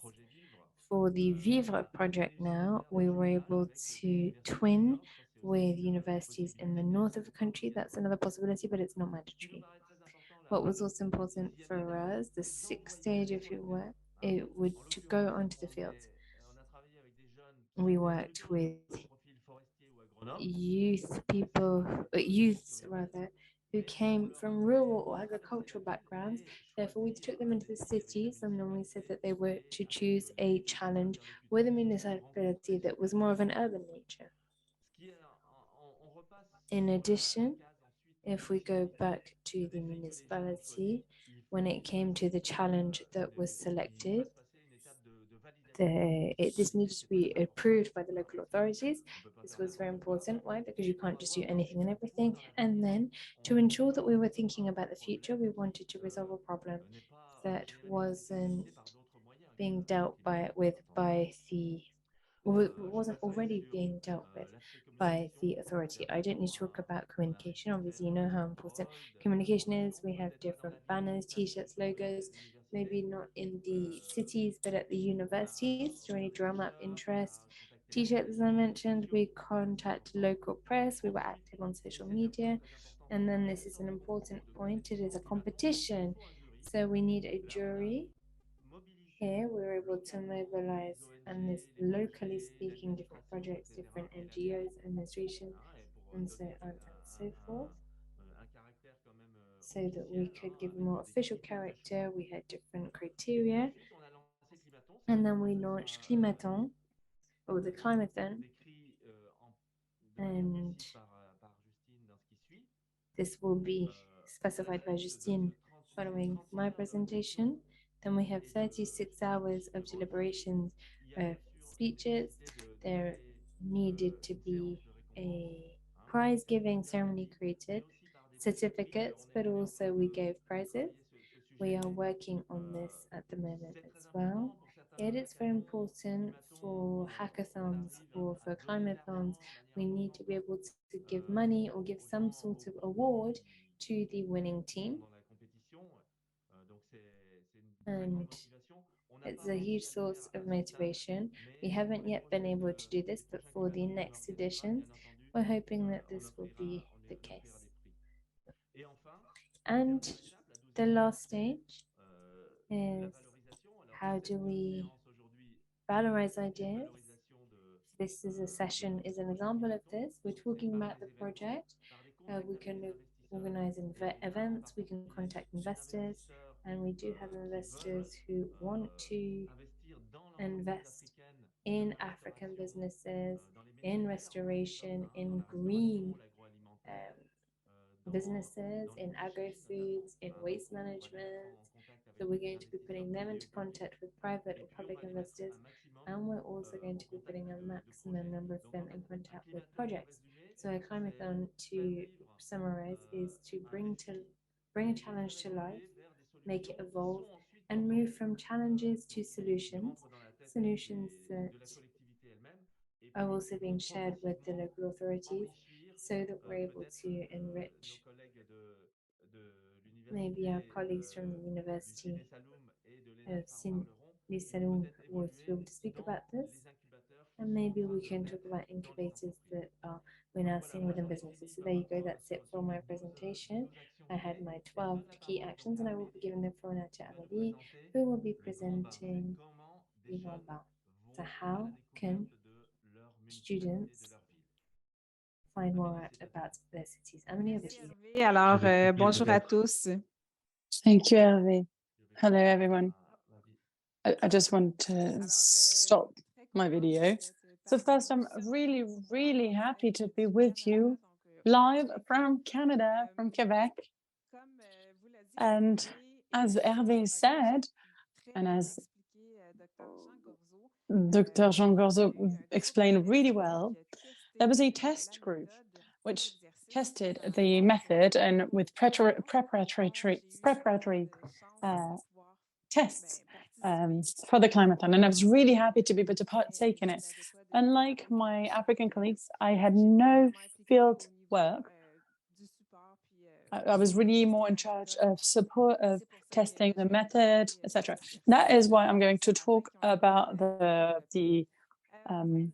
For the Vivre project now, we were able to twin with universities in the north of the country. That's another possibility, but it's not mandatory. What was also important for us, the 6th stage of your work, it would to go onto the field. We worked with youths rather, who came from rural or agricultural backgrounds. Therefore, we took them into the cities, and then we said that they were to choose a challenge with a municipality that was more of an urban nature. In addition, if we go back to the municipality, when it came to the challenge that was selected, this needs to be approved by the local authorities. This was very important. Why? Because you can't just do anything and everything. And then to ensure that we were thinking about the future, we wanted to resolve a problem that wasn't being dealt with by the wasn't already being dealt with by the authority. I don't need to talk about communication. Obviously, you know how important communication is. We have different banners, t-shirts, logos, maybe not in the cities, but at the universities to really drum up interest. T-shirts, as I mentioned, we contact local press, we were active on social media. And then this is an important point, it is a competition. So we need a jury. Here we were able to mobilize, and this locally speaking, different projects, different NGOs, administration, and so on and so forth, so that we could give a more official character. We had different criteria, and then we launched Climathons, or the Climathon, and this will be specified by Justine following my presentation. Then we have 36 hours of deliberations of speeches. There needed to be a prize giving ceremony created certificates, but also we gave prizes. We are working on this at the moment as well. It is very important for hackathons or for climathons. We need to be able to give money or give some sort of award to the winning team. And it's a huge source of motivation. We haven't yet been able to do this, but for the next editions, we're hoping that this will be the case. And the last stage is how do we valorize ideas? This is a session, is an example of this. We're talking about the project. We can organize events, we can contact investors, and we do have investors who want to invest in African businesses, in restoration, in green businesses, in agri-foods, in waste management. So we're going to be putting them into contact with private or public investors, and we're also going to be putting a maximum number of them in contact with projects. So a climathon, to summarize, is to bring a challenge to life, make it evolve, and move from challenges to solutions that are also being shared with the local authorities, so that we're able to enrich maybe our colleagues from the University of Saloum will be able to speak about this, and maybe we can talk about incubators that we're now seeing within businesses. So there you go, that's it for my presentation. I had my 12 key actions, and I will be giving the floor now to Amélie, who will be presenting the relevance. So how can students find more out about their cities? Amélie, over to you. Alors, bonjour à tous. Thank you, Hervé. Hello, everyone. I just want to stop my video. So first, I'm really, really happy to be with you live from Canada, from Quebec. And as Hervé said, and as Dr. Jean Gorzo explained really well, there was a test group which tested the method and with preparatory tests for the Climathon, and I was really happy to be able to partake in it. Unlike my African colleagues, I had no field work. I was really more in charge of support, of testing the method, etc. That is why I'm going to talk about the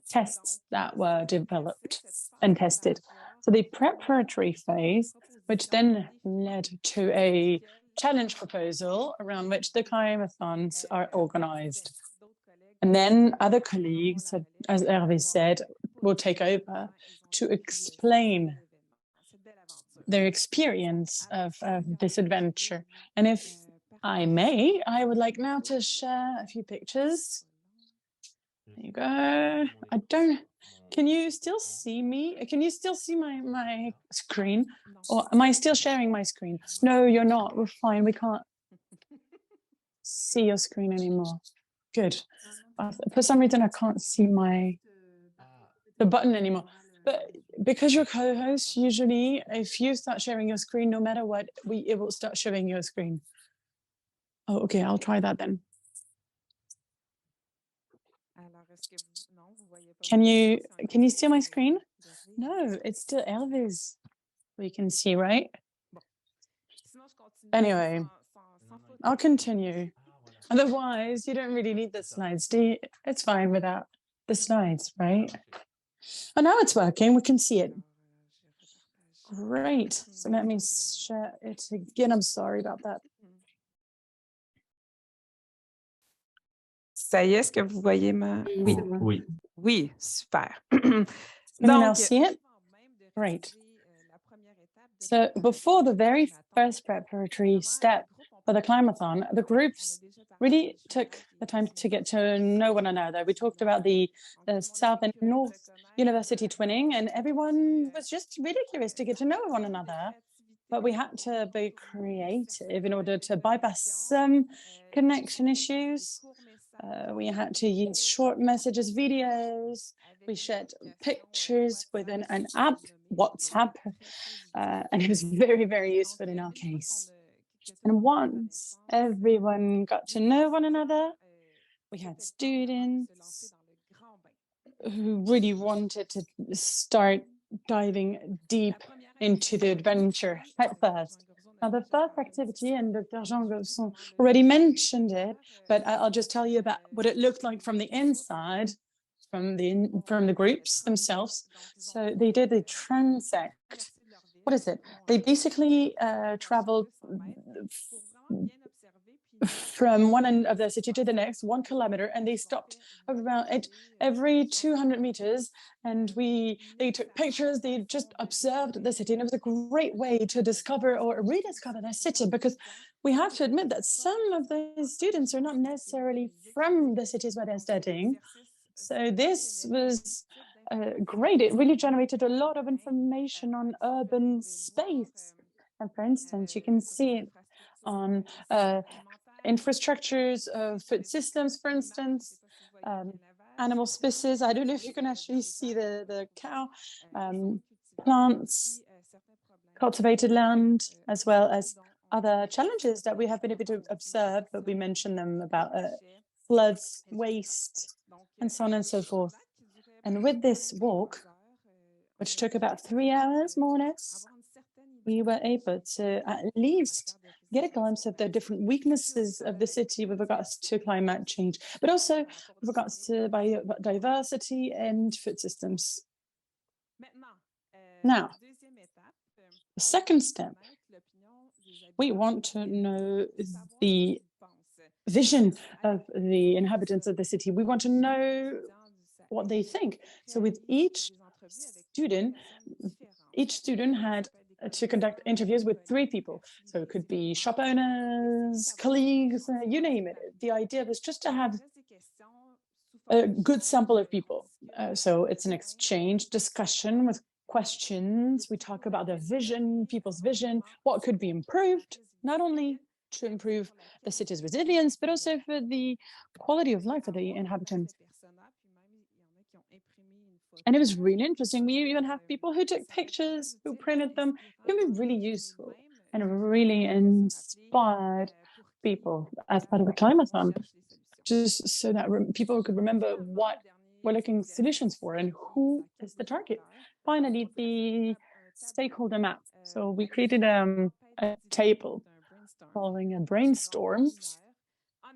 tests that were developed and tested. So the preparatory phase, which then led to a challenge proposal around which the Climathons are organized. And then other colleagues, as Hervé said, will take over to explain their experience of this adventure. And if I may, I would like now to share a few pictures. There you go. Can you still see me? Can you still see my screen? Or am I still sharing my screen? No, you're not. We're fine. We can't see your screen anymore. Good. For some reason, I can't see the button anymore. But because you're co-host, usually if you start sharing your screen, no matter what, it will start showing your screen. Oh, okay, I'll try that then. Can you see my screen? No, it's still Hervé's. We can see, right? Anyway, I'll continue. Otherwise, you don't really need the slides, do you? It's fine without the slides, right? Oh, now it's working. We can see it. Great. So let me share it again. I'm sorry about that. Ça y est, est-ce que vous voyez ma... Oui. Oui. Oui, super. Can you now see it? Great. So before the very first preparatory step for the Climathon, the groups really took the time to get to know one another. We talked about the South and North University twinning, and everyone was just really curious to get to know one another. But we had to be creative in order to bypass some connection issues. We had to use short messages, videos. We shared pictures with an app WhatsApp, and it was very, very useful in our case. And once everyone got to know one another, we had students who really wanted to start diving deep into the adventure at first. Now, the first activity, and Dr. Jean Gausson already mentioned it, but I'll just tell you about what it looked like from the inside, from the groups themselves. So they did a transect. What is it? They basically traveled from one end of the city to the next, 1 kilometer, and they stopped around every 200 meters, and they took pictures. They just observed the city, and it was a great way to discover or rediscover the city, because we have to admit that some of the students are not necessarily from the cities where they're studying. So this was great. It really generated a lot of information on urban space. And for instance, you can see it on infrastructures, food systems, for instance, animal species. I don't know if you can actually see the cow, plants, cultivated land, as well as other challenges that we have been able to observe, but we mentioned them about floods, waste, and so on and so forth. And with this walk, which took about 3 hours, more or less, we were able to at least get a glimpse of the different weaknesses of the city with regards to climate change, but also with regards to biodiversity and food systems. Now, the second step, we want to know the vision of the inhabitants of the city. We want to know what they think. So with each student had to conduct interviews with 3 people. So it could be shop owners, colleagues, you name it. The idea was just to have a good sample of people. So it's an exchange, discussion with questions. We talk about the vision, people's vision, what could be improved, not only to improve the city's resilience, but also for the quality of life of the inhabitants. And it was really interesting. We even have people who took pictures, who printed them. It can be really useful and really inspired people as part of the Climathon, just so that people could remember what we're looking solutions for and who is the target. Finally, the stakeholder map. So we created a table following a brainstorm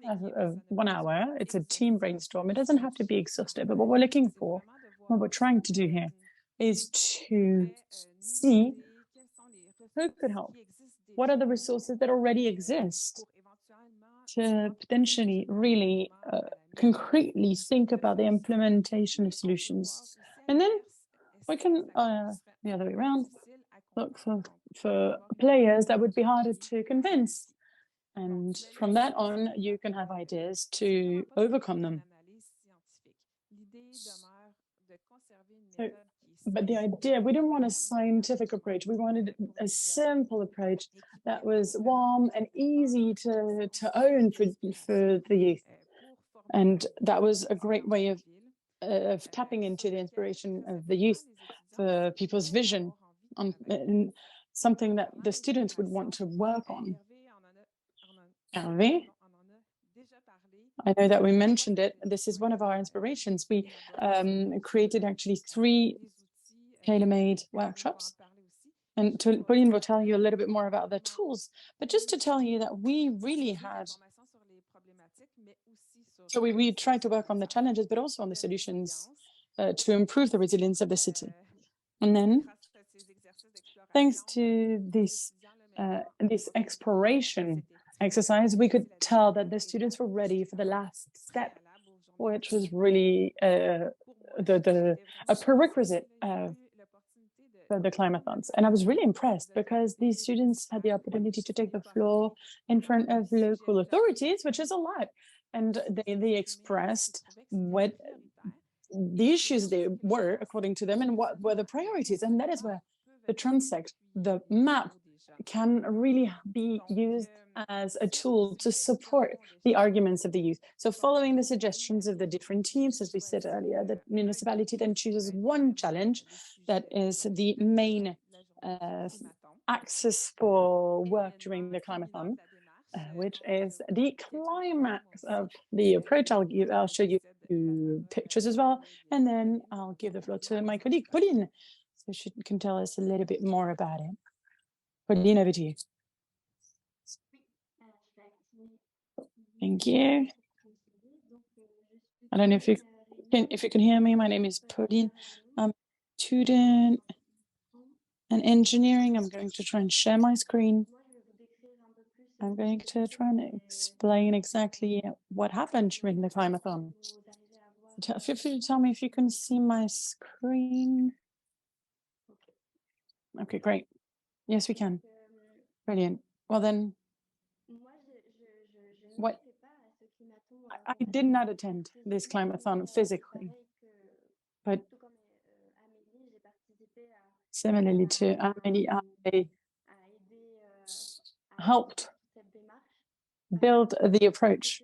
of 1 hour. It's a team brainstorm. It doesn't have to be exhaustive, but what we're looking for, what we're trying to do here, is to see who could help. What are the resources that already exist to potentially really concretely think about the implementation of solutions? And then we can, the other way around, look for players that would be harder to convince. And from that on, you can have ideas to overcome them. So, but the idea, we didn't want a scientific approach. We wanted a simple approach that was warm and easy to own for the youth. And that was a great way of tapping into the inspiration of the youth for people's vision on something that the students would want to work on. Hervé, I know that we mentioned it. This is one of our inspirations. We created actually 3 tailor-made workshops. And Pauline will tell you a little bit more about the tools, but just to tell you that we really had, so we tried to work on the challenges, but also on the solutions to improve the resilience of the city. And then, thanks to this exploration exercise, we could tell that the students were ready for the last step, which was really a prerequisite for the Climathons. And I was really impressed because these students had the opportunity to take the floor in front of local authorities, which is a lot. And they expressed what the issues they were, according to them, and what were the priorities. And that is where the transect, the map can really be used as a tool to support the arguments of the youth. So following the suggestions of the different teams, as we said earlier, the municipality then chooses one challenge that is the main axis for work during the Climathon, which is the climax of the approach. I'll show you pictures as well, and then I'll give the floor to my colleague, Pauline, so she can tell us a little bit more about it. Pauline, over to you. Thank you. I don't know if you can hear me. My name is Pauline. I'm a student in engineering. I'm going to try and share my screen. I'm going to try and explain exactly what happened during the Climathon. Feel free to tell me if you can see my screen. Okay, great. Yes, we can. Brilliant. Well then, what? I did not attend this Climathon physically, but similarly to Amélie, I helped build the approach.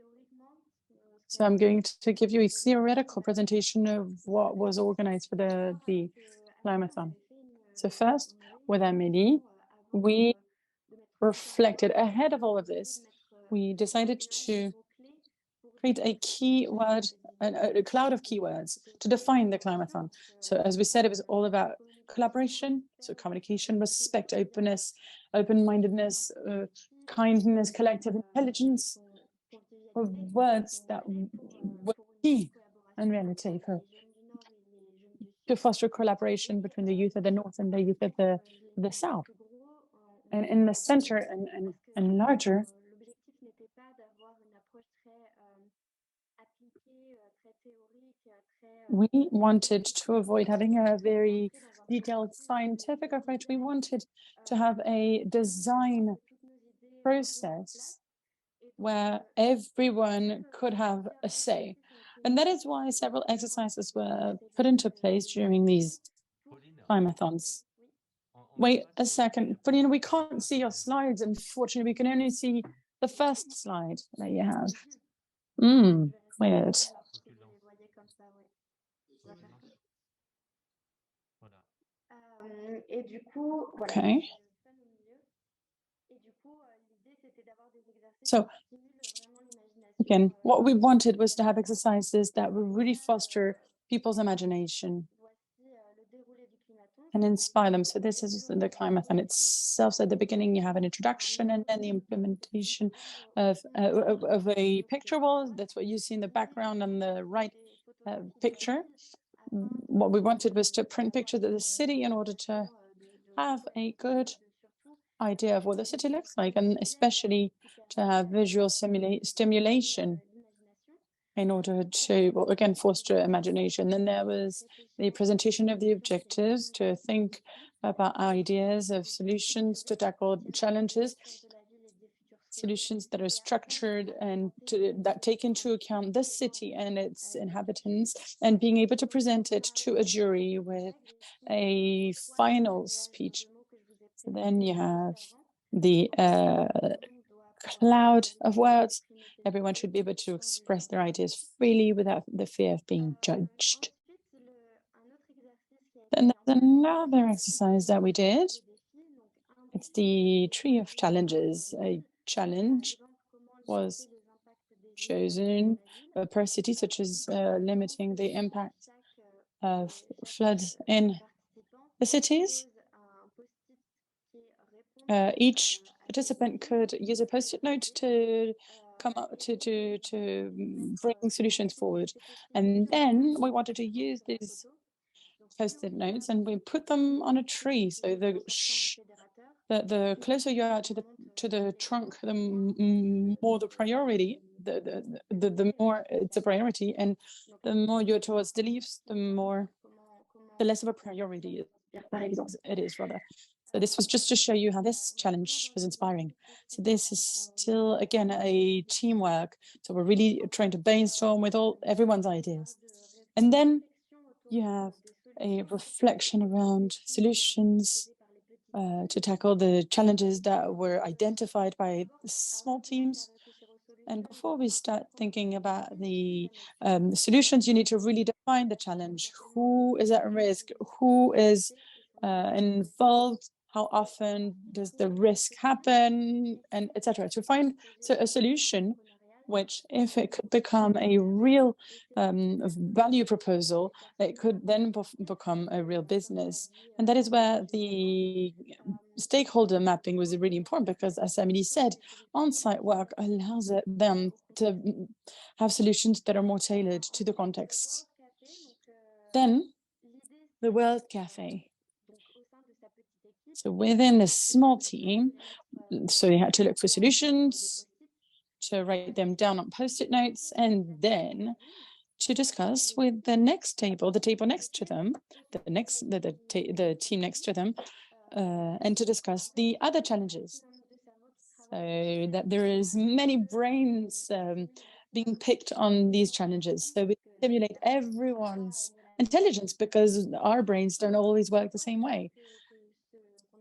So I'm going to give you a theoretical presentation of what was organized for the Climathon. So first, with Amélie, we reflected ahead of all of this. We decided to create a keyword, a cloud of keywords to define the Climathon. So as we said, it was all about collaboration, so communication, respect, openness, open-mindedness, kindness, collective intelligence, words that were key in reality to foster collaboration between the youth of the North and the youth of the South. And in the center and larger, we wanted to avoid having a very detailed scientific approach. We wanted to have a design process where everyone could have a say. And that is why several exercises were put into place during these Climathons. Wait a second, Pauline, we can't see your slides. Unfortunately, we can only see the first slide that you have. Weird. Okay. So again, what we wanted was to have exercises that would really foster people's imagination and inspire them. So this is the Climathon itself. So at the beginning, you have an introduction and then the implementation of a picture wall. That's what you see in the background on the right picture. What we wanted was to print pictures of the city in order to have a good idea of what the city looks like, and especially to have visual stimulation in order to, well, again, foster imagination. Then there was the presentation of the objectives to think about ideas of solutions to tackle challenges, solutions that are structured and that take into account the city and its inhabitants, and being able to present it to a jury with a final speech. So then you have the cloud of words. Everyone should be able to express their ideas freely without the fear of being judged. Then there's another exercise that we did. It's the tree of challenges. A challenge was chosen per city, such as limiting the impact of floods in the cities. Each participant could use a post-it note to come up to bring solutions forward. And then we wanted to use these post-it notes and we put them on a tree. So the closer you are to the trunk, the more the priority, the more it's a priority, and the more you're towards the leaves, the less of a priority it is rather. So this was just to show you how this challenge was inspiring. So this is still, again, a teamwork. So we're really trying to brainstorm with everyone's ideas. And then you have a reflection around solutions to tackle the challenges that were identified by small teams. And before we start thinking about the solutions, you need to really define the challenge. Who is at risk? Who is involved? How often does the risk happen? And etc. To find a solution which, if it could become a real value proposal, it could then become a real business. And that is where the stakeholder mapping was really important, because, as Emily said, on-site work allows them to have solutions that are more tailored to the context. Then, the World Cafe. So within a small team, so they had to look for solutions, to write them down on post-it notes, and then to discuss with the next table, the table next to them, the team next to them, and to discuss the other challenges. So that there is many brains being picked on these challenges. So we stimulate everyone's intelligence, because our brains don't always work the same way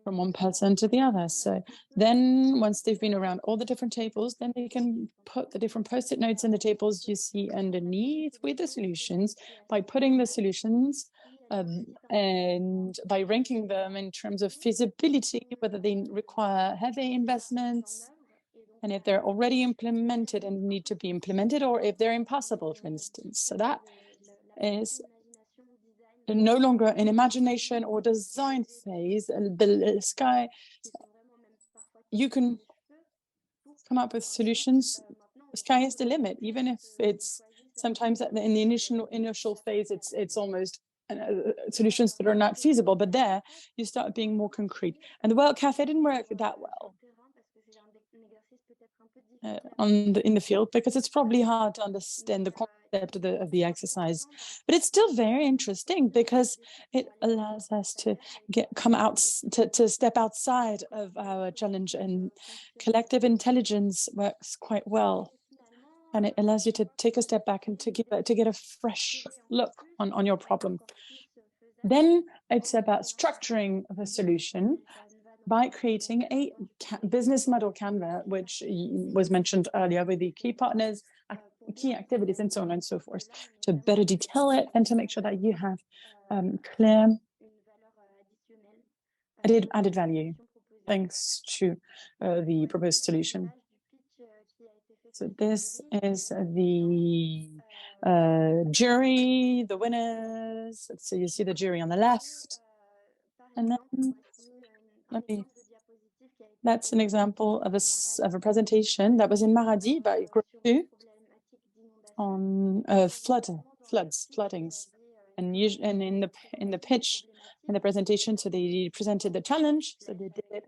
from one person to the other. So then once they've been around all the different tables, then they can put the different post-it notes in the tables you see underneath with the solutions, by putting the solutions and by ranking them in terms of feasibility, whether they require heavy investments, and if they're already implemented and need to be implemented, or if they're impossible, for instance. So that is no longer an imagination or design phase. The sky, you can come up with solutions. Sky is the limit, even if it's sometimes in the initial phase, it's almost solutions that are not feasible. But there, you start being more concrete. And the World Cafe didn't work that well in the field, because it's probably hard to understand the concept of the exercise, but it's still very interesting, because it allows us to to step outside of our challenge, and collective intelligence works quite well, and it allows you to take a step back and to get a fresh look on your problem. Then it's about structuring the solution by creating a business model canvas, which was mentioned earlier, with the key partners, key activities, and so on and so forth, to better detail it and to make sure that you have clear added value thanks to the proposed solution. So this is the jury, the winners. So you see the jury on the left, and then that's an example of a presentation that was in Maradi by Group 2 on floodings. And in the pitch, in the presentation, so they presented the challenge. So they did it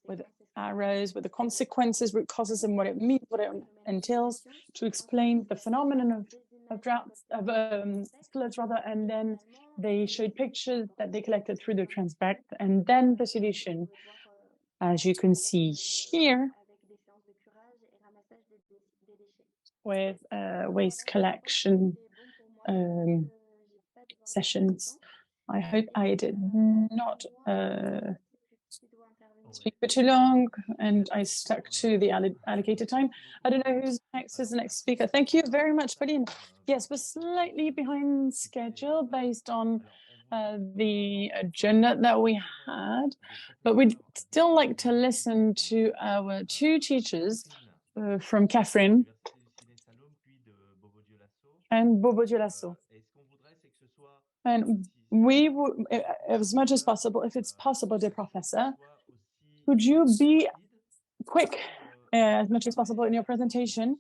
with arrows, with the consequences, root causes, and what it means, what it entails, to explain the phenomenon of droughts, of floods rather. And then they showed pictures that they collected through the Transpact, and then the solution, as you can see here, with waste collection sessions. I hope I did not speak for too long, and I stuck to the allocated time. I don't know who's next is the next speaker. Thank you very much, Pauline. Yes, we're slightly behind schedule based on the agenda that we had, but we'd still like to listen to our two teachers from Catherine and Bobo Dioulasso. And we would, as much as possible, if it's possible, dear professor, could you be quick as much as possible in your presentation,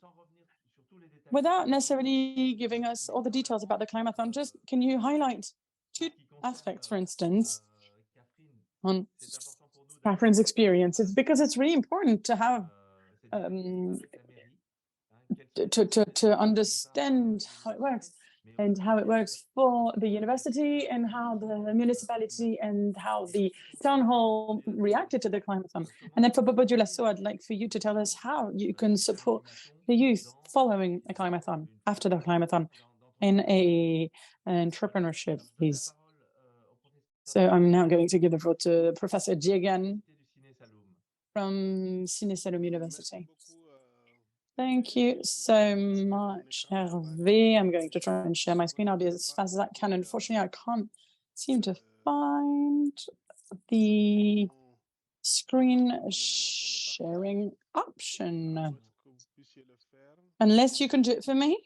without necessarily giving us all the details about the Climathon? Just can you highlight two aspects, for instance, on Catherine's experience? It's because it's really important to have to understand how it works, and how it works for the university, and how the municipality and how the town hall reacted to the Climathon. And then for Bobo Dioulasso, I'd like for you to tell us how you can support the youth following a Climathon, after the Climathon, in an entrepreneurship, please. So I'm now going to give the floor to Professor Diegan from Cine Saloum University. Thank you so much, Hervé. I'm going to try and share my screen. I'll be as fast as I can. Unfortunately, I can't seem to find the screen sharing option. Unless you can do it for me.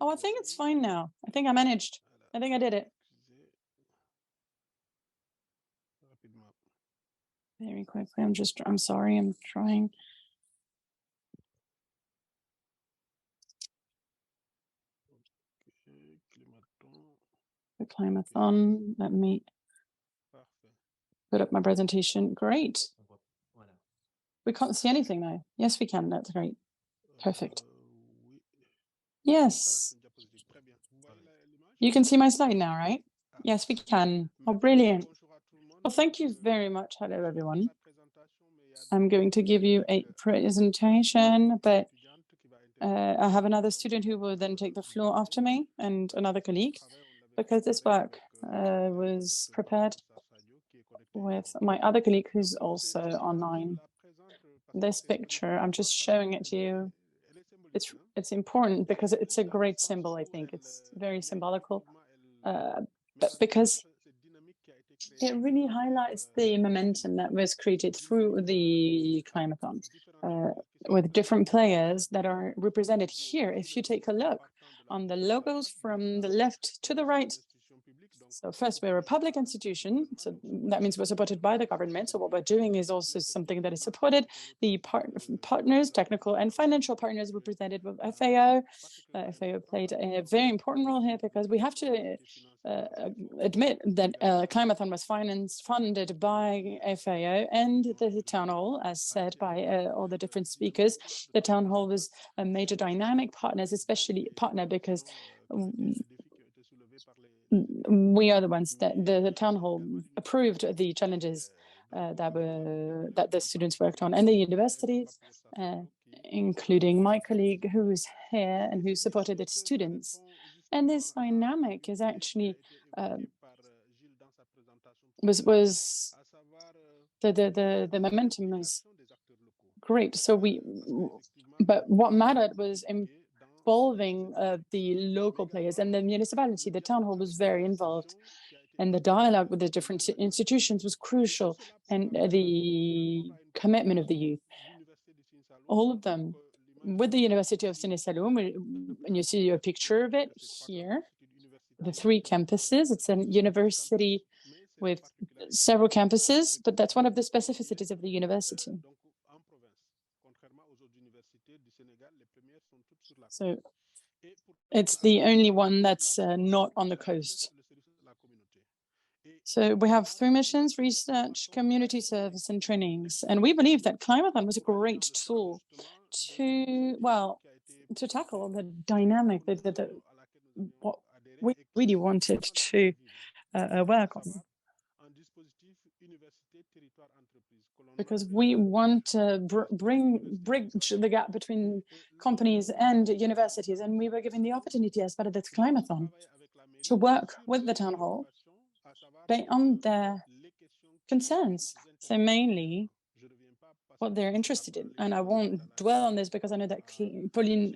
Oh, I think it's fine now. I think I managed. I think I did it. Very quickly. I'm sorry, I'm trying. The Climathon, let me put up my presentation. Great. We can't see anything now. Yes, we can. That's great. Perfect. Yes. You can see my slide now, right? Yes, we can. Oh, brilliant. Well, thank you very much. Hello, everyone. I'm going to give you a presentation, but I have another student who will then take the floor after me and another colleague, because this work was prepared with my other colleague who's also online. This picture, I'm just showing it to you. It's important because it's a great symbol, I think. It's very symbolical, but because it really highlights the momentum that was created through the Climathon, with different players that are represented here. If you take a look on the logos from the left to the right. So first, we're a public institution, so that means we're supported by the government. So what we're doing is also something that is supported. The partners, technical and financial partners, represented with FAO. FAO played a very important role here because we have to admit that Climathon was funded by FAO and the town hall, as said by all the different speakers. The town hall was a major dynamic partner, especially partner because we are the ones that the town hall approved the challenges that the students worked on, and the universities, including my colleague who is here and who supported the students. And this dynamic is actually was the momentum was great. So but what mattered was involving the local players and the municipality. The town hall was very involved, and the dialogue with the different institutions was crucial, and the commitment of the youth, all of them, with the University of Cine Saloum, and you see a picture of it here, the 3 campuses. It's a university with several campuses, but that's one of the specificities of the university. So it's the only one that's not on the coast. So we have 3 missions: research, community service, and trainings. And we believe that Climathon was a great tool to tackle the dynamic what we really wanted to work on. Because we want to bridge the gap between companies and universities, and we were given the opportunity as part of this Climathon to work with the town hall based on their concerns. So mainly what they're interested in. And I won't dwell on this because I know that Pauline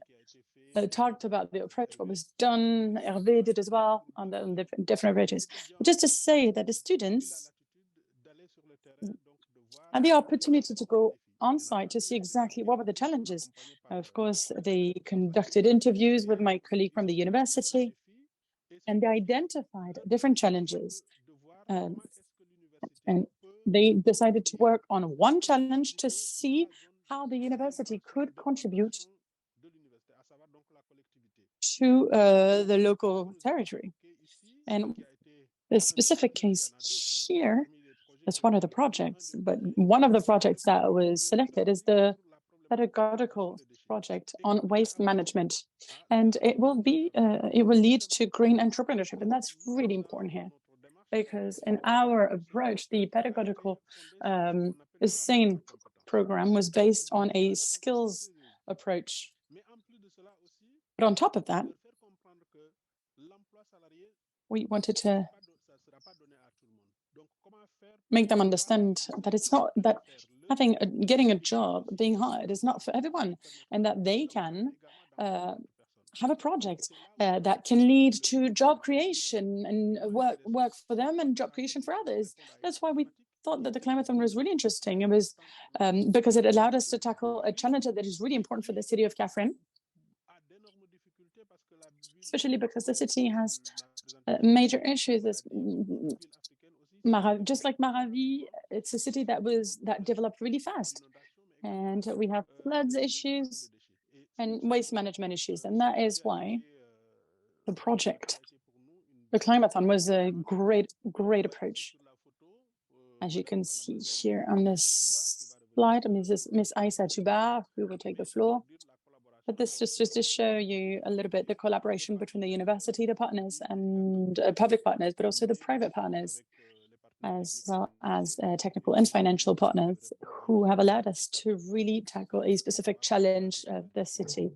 talked about the approach, what was done, Hervé did as well on the different approaches. But just to say that the students had the opportunity to go on site to see exactly what were the challenges. Of course, they conducted interviews with my colleague from the university, and they identified different challenges. And they decided to work on one challenge to see how the university could contribute to the local territory. And the specific case here, that's one of the projects, but one of the projects that was selected is the pedagogical project on waste management. And it will lead to green entrepreneurship. And that's really important here, because in our approach, the pedagogical SANE program was based on a skills approach. But on top of that, we wanted to make them understand that it's not that getting a job, being hired is not for everyone, and that they can have a project that can lead to job creation and work for them and job creation for others. That's why we thought that the Climathon was really interesting. It was because it allowed us to tackle a challenge that is really important for the city of Catherine, especially because the city has major issues. Just like Maravi, it's a city that developed really fast, and we have floods issues and waste management issues, and that is why the project, the Climathon, was a great approach. As you can see here on this slide, Miss Aissa Tuba, who will take the floor. But this just to show you a little bit the collaboration between the university, the partners, and public partners, but also the private partners, as well as technical and financial partners who have allowed us to really tackle a specific challenge of the city,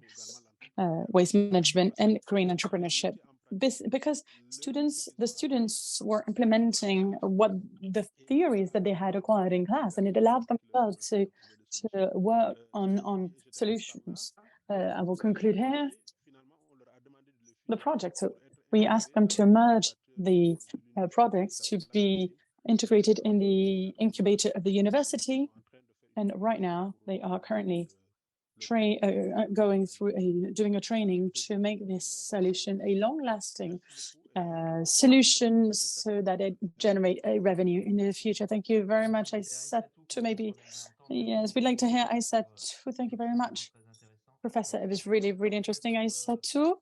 waste management and green entrepreneurship. Because the students were implementing what the theories that they had acquired in class, and it allowed them to work on solutions. I will conclude here the project. So we asked them to merge the projects to be integrated in the incubator of the university. And right now they are currently doing a training to make this solution a long-lasting solution so that it generate a revenue in the future. Thank you very much. I said to maybe, yes, we'd like to hear Aissa too. Thank you very much, Professor. It was really interesting. Aissa too.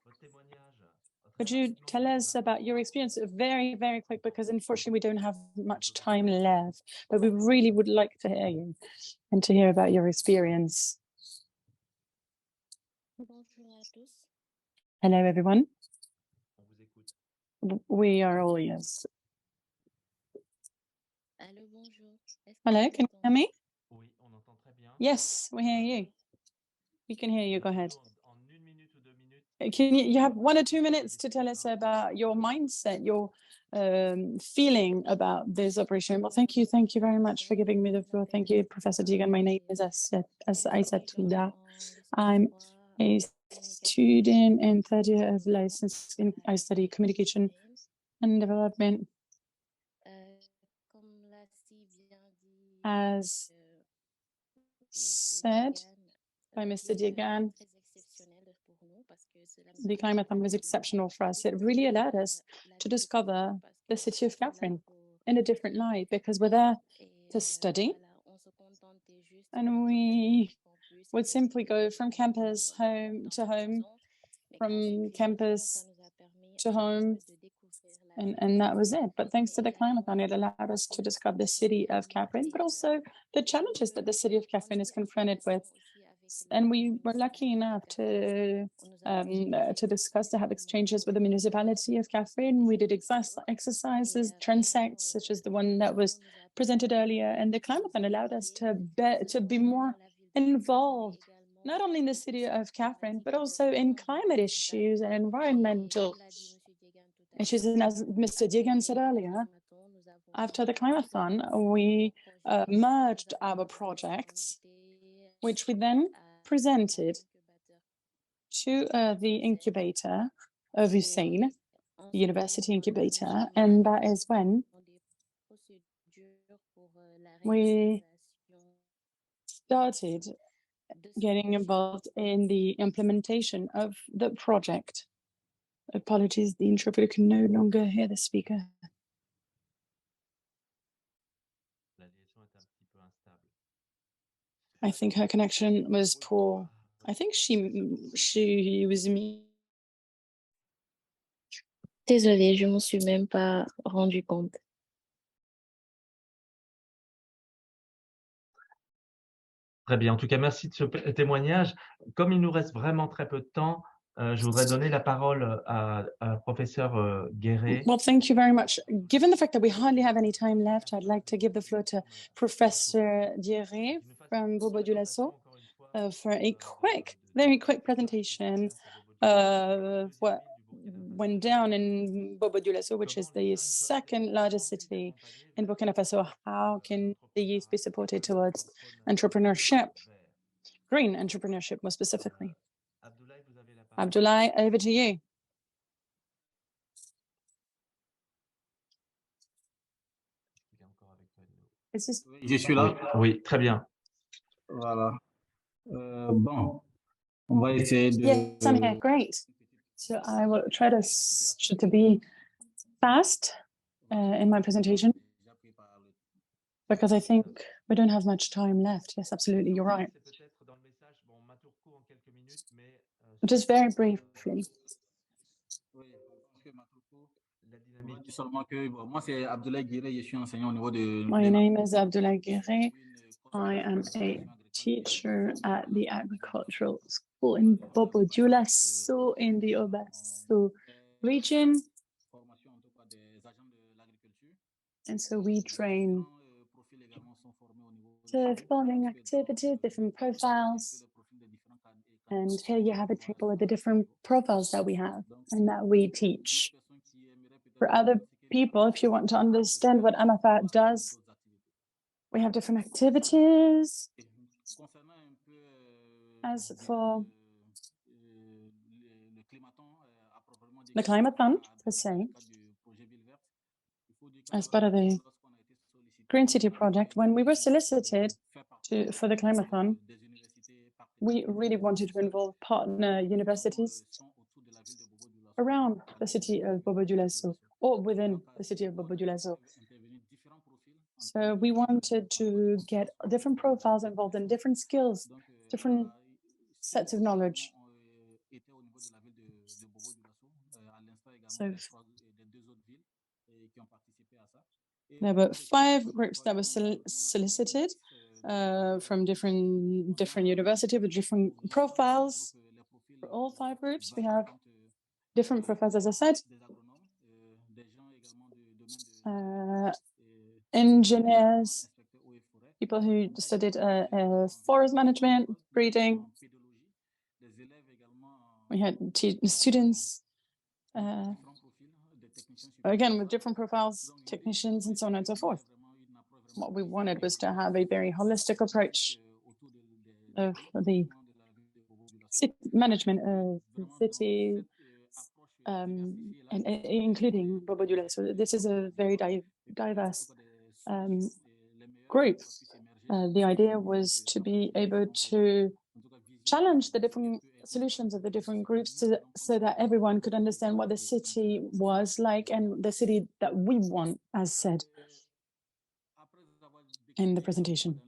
Could you tell us about your experience? Very quick, because unfortunately we don't have much time left, but we really would like to hear you and to hear about your experience. Hello, everyone. We are all ears. Hello, can you hear me? Yes, we hear you. We can hear you. Go ahead. Can you have 1 or 2 minutes to tell us about your mindset, your feeling about this operation? Well, thank you very much for giving me the floor. Thank you, Professor Digan. My name is Aissa Tuda. I'm a student in third year of license. I study communication and development. As said by Mr. Digan, the Climathon was exceptional for us. It really allowed us to discover the city of Catherine in a different light, because we're there to study, and we would simply go from campus home to home, from campus to home, and that was it. But thanks to the Climathon, it allowed us to discover the city of Catherine, but also the challenges that the city of Catherine is confronted with. And we were lucky enough to discuss, to have exchanges with the municipality of Catherine. We did exercises, transects, such as the one that was presented earlier, and the Climathon allowed us to be more involved, not only in the city of Catherine, but also in climate issues and environmental issues. And as Mr. Digan said earlier, after the Climathon, we merged our projects, which we then presented to the incubator of Hussein, the university incubator, and that is when we started getting involved in the implementation of the project. Apologies, the interpreter can no longer hear the speaker. I think her connection was poor. I think she was me. Désolée, je m'en suis même pas rendu compte. Très bien. En tout cas, merci de ce témoignage. Comme il nous reste vraiment très peu de temps, je voudrais donner la parole à professeur Guéret. Well, thank you very much. Given the fact that we hardly have any time left, I'd like to give the floor to Professor Guéret from Bourbois-du-Lassault for a very quick presentation of what went down in Bobo Dioulasso, which is the second largest city in Burkina Faso. How can the youth be supported towards entrepreneurship, green entrepreneurship more specifically? Abdoulaye, over to you. Je suis là. Oui, très bien. Voilà. Bon, on va essayer de. Yes, I'm here. Great. So I will try to be fast in my presentation because I think we don't have much time left. Yes, absolutely. You're right. Just very briefly. Seulement que, bon, moi, c'est Abdoulaye Guiré, je suis enseignant au niveau de. My name is Abdoulaye Guiré. I am a teacher at the agricultural school in Bobo Dioulasso in the Obasso region. And so we train to farming activities, different profiles. And here you have a table of the different profiles that we have and that we teach. For other people, if you want to understand what AMAFA does, we have different activities. As for the Climathon, per se, as part of the Green City project, when we were solicited for the Climathon, we really wanted to involve partner universities around the city of Bobo Dioulasso or within the city of Bobo Dioulasso. So we wanted to get different profiles involved in different skills, different sets of knowledge. So there were 5 groups that were solicited from different universities with different profiles. For all 5 groups, we have different profiles, as I said. Engineers, people who studied forest management, breeding. We had students, again, with different profiles, technicians, and so on and so forth. What we wanted was to have a very holistic approach of the management of the city, and including Bobo Dioulasso. So this is a very diverse group. The idea was to be able to challenge the different solutions of the different groups so that everyone could understand what the city was like and the city that we want, as said in the presentation.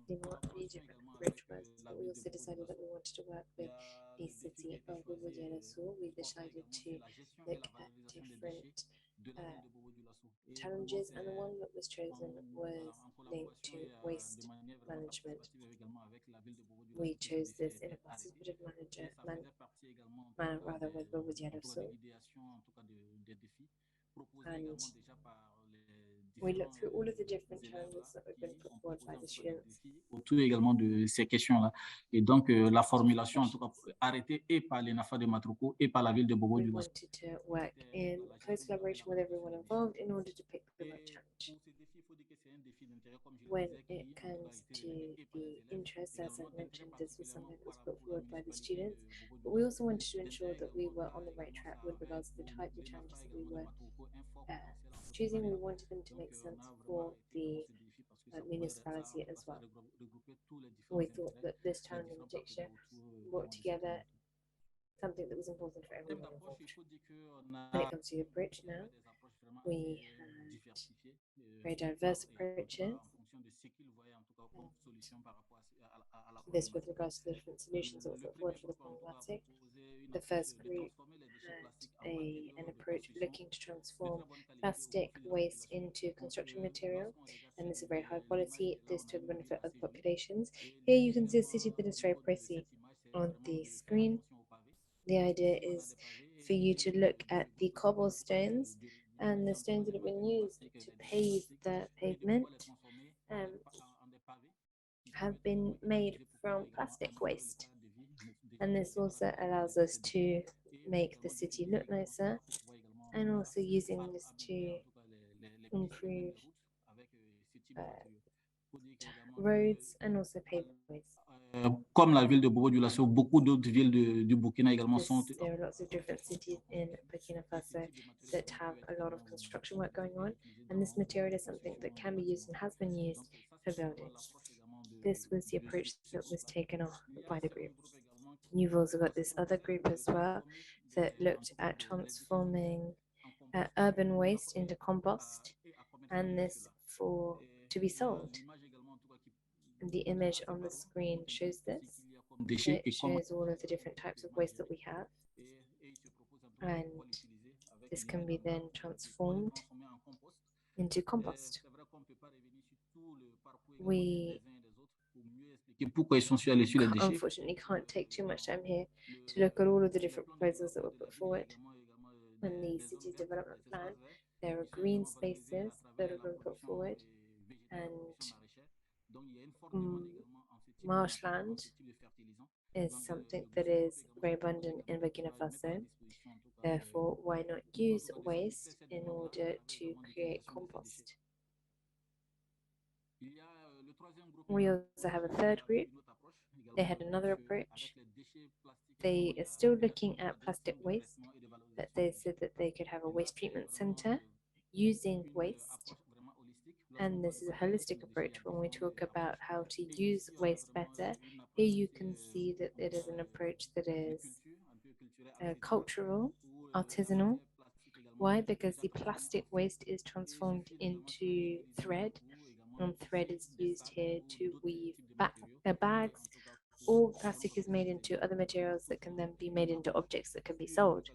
The different approach was that we also decided that we wanted to work with the city of Bobo Dioulasso. We decided to look at different challenges, and the one that was chosen was linked to waste management. We chose this in a participative manner rather with Bobo Dioulasso. And we looked through all of the different challenges that have been put forward by the students. Autour également de ces questions-là. Et donc, la formulation, en tout cas, arrêtée et par l'ENAFA de Matruco et par la ville de Bobo Dioulasso. We wanted to work in close collaboration with everyone involved in order to pick the right challenge. When it comes to the interest, as I mentioned, this was something that was put forward by the students, but we also wanted to ensure that we were on the right track with regards to the types of challenges that we were choosing. We wanted them to make sense for the municipality as well. We thought that this challenge in particular brought together something that was important for everyone involved. When it comes to the approach now, we had very diverse approaches. This with regards to the different solutions that were put forward for the problematic. The first group had an approach looking to transform plastic waste into construction material, and this is very high quality. This to the benefit of the populations. Here you can see a city that is very pretty on the screen. The idea is for you to look at the cobblestones and the stones that have been used to pave the pavement have been made from plastic waste. And this also allows us to make the city look nicer, and also using this to improve roads and also pathways. Comme la ville de Bobo-Dioulasso, beaucoup d'autres villes du Burkina également sont. There are lots of different cities in Burkina Faso that have a lot of construction work going on, and this material is something that can be used and has been used for buildings. This was the approach that was taken off by the group. You've also got this other group as well that looked at transforming urban waste into compost, and this to be sold. And the image on the screen shows this. It shows all of the different types of waste that we have, and this can be then transformed into compost. We unfortunately can't take too much time here to look at all of the different proposals that were put forward. In the city development plan, there are green spaces that have been put forward, and marshland is something that is very abundant in Burkina Faso. Therefore, why not use waste in order to create compost? We also have a third group. They had another approach. They are still looking at plastic waste, but they said that they could have a waste treatment center using waste. And this is a holistic approach when we talk about how to use waste better. Here you can see that it is an approach that is cultural, artisanal. Why? Because the plastic waste is transformed into thread, and thread is used here to weave bags. All plastic is made into other materials that can then be made into objects that can be sold.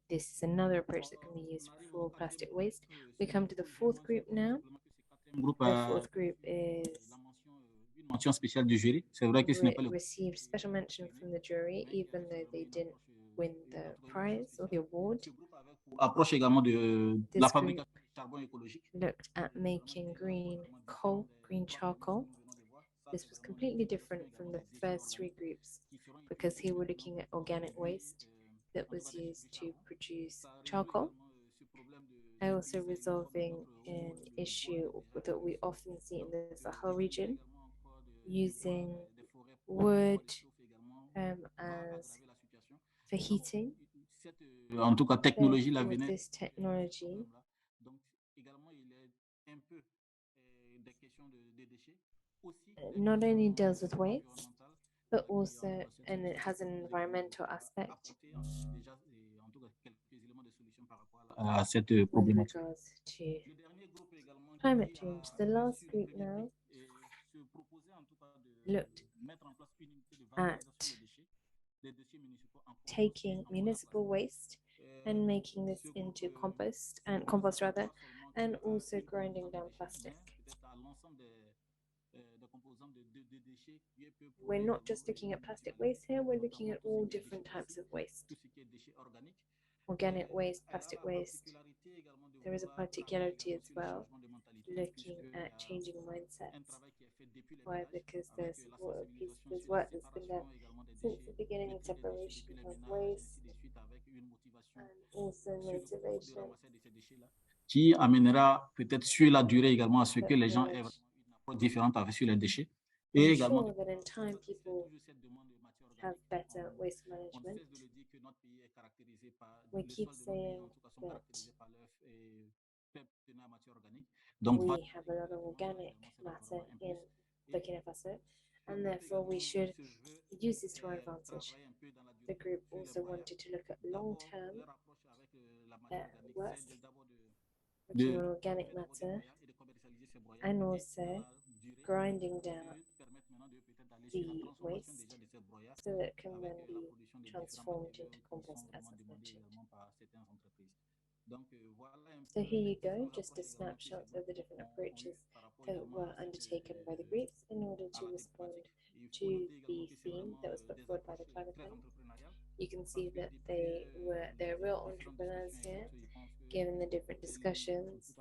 This is another approach that can be used for plastic waste. We come to the fourth group now. The fourth group is received special mention from the jury, even though they didn't win the prize or the award. This group looked at making green charcoal. This was completely different from the first three groups because here we're looking at organic waste that was used to produce charcoal. Also resolving an issue that we often see in the Sahel region, using wood as for heating. En tout cas, technologie, la with this technology, not only deals with waste, but also, and it has an environmental aspect with regards to climate change. The last group now looked at taking municipal waste and making this into compost rather, and also grinding down plastic. We're not just looking at plastic waste here, we're looking at all different types of waste. Organic waste, plastic waste. There is a particularity as well, looking at changing mindsets. Why? Because there's work that's been done since the beginning of separation of waste and also motivation. Qui amènera peut-être sur la durée également à ce que les gens aient une approche différente sur les déchets. Et également, sure that in time people have better waste management. We keep saying that we have a lot of organic matter in Burkina Faso, and therefore we should use this to our advantage. The group also wanted to look at long-term work, looking at organic matter, and also grinding down the waste so that it can then be transformed into compost, as I've mentioned. So here you go, just a snapshot of the different approaches that were undertaken by the groups in order to respond to the theme that was put forward by the Climathons. You can see that they're real entrepreneurs here, given the different discussions.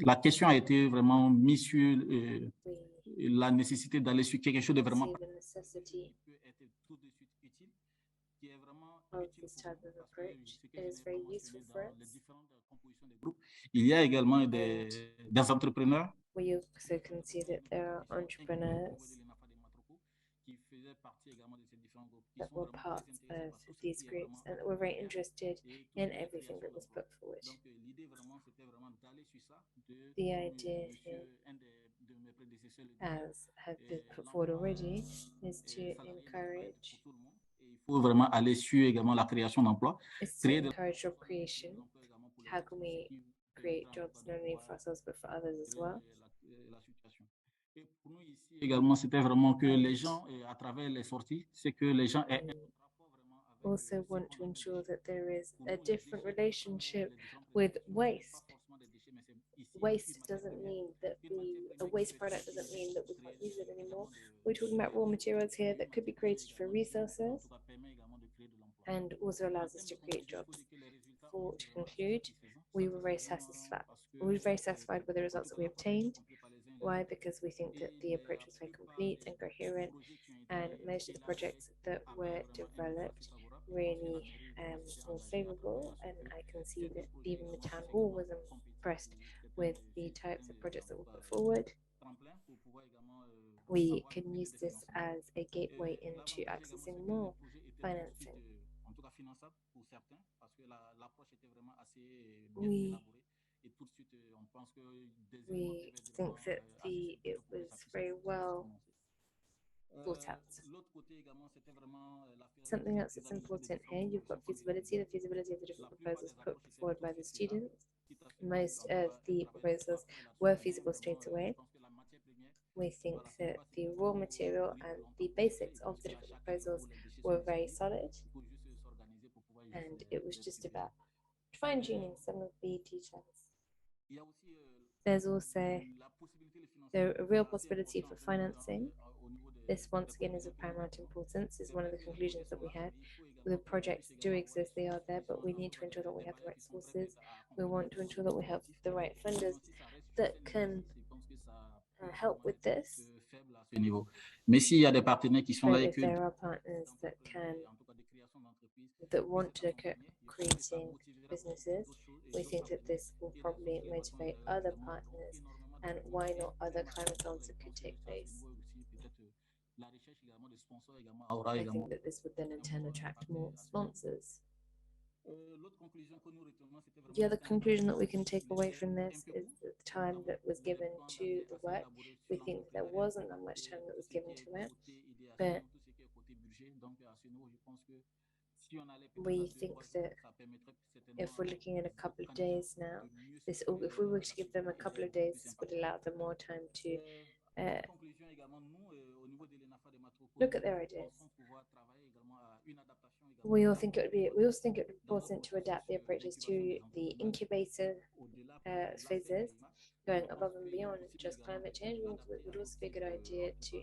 La question a été vraiment mise sur la nécessité d'aller sur quelque chose de vraiment of this type of approach. It is very useful for us. Il y a également des entrepreneurs We also can see that there are entrepreneurs that were part of these groups and that were very interested in everything that was put forward. The idea here, as have been put forward already, is to encourage il faut vraiment aller sur également la création d'emplois. job creation. How can we create jobs not only for ourselves but for others as well? Et pour nous ici également, c'était vraiment que les gens, à travers les sorties, c'est que les gens aient also want to ensure that there is a different relationship with waste. Waste doesn't mean that a waste product doesn't mean that we can't use it anymore. We're talking about raw materials here that could be created for resources and also allows us to create jobs. To conclude, we were very satisfied. We were very satisfied with the results that we obtained. Why? Because we think that the approach was very complete and coherent, and most of the projects that were developed really were favorable, and I can see that even the town hall was impressed with the types of projects that were put forward. We can use this as a gateway into accessing more financing. We think that it was very well thought out. Something else that's important here, you've got feasibility, the feasibility of the different proposals put forward by the students. Most of the proposals were feasible straight away. We think that the raw material and the basics of the different proposals were very solid, and it was just about fine-tuning some of the details. There's also the real possibility for financing. This once again is of paramount importance, is one of the conclusions that we had. The projects do exist, they are there, but we need to ensure that we have the right sources. We want to ensure that we have the right funders that can help with this. Mais s'il y a des partenaires qui sont là et if there are partners that want to look at creating businesses, we think that this will probably motivate other partners, and why not other climathons that could take place. I think that this would then in turn attract more sponsors. The other conclusion that we can take away from this is that the time that was given to the work, we think there wasn't that much time that was given to it, but we think that if we're looking at a couple of days now, if we were to give them a couple of days, this would allow them more time to look at their ideas. We also think it would be important to adapt the approaches to the incubator phases, going above and beyond just climate change. It would also be a good idea to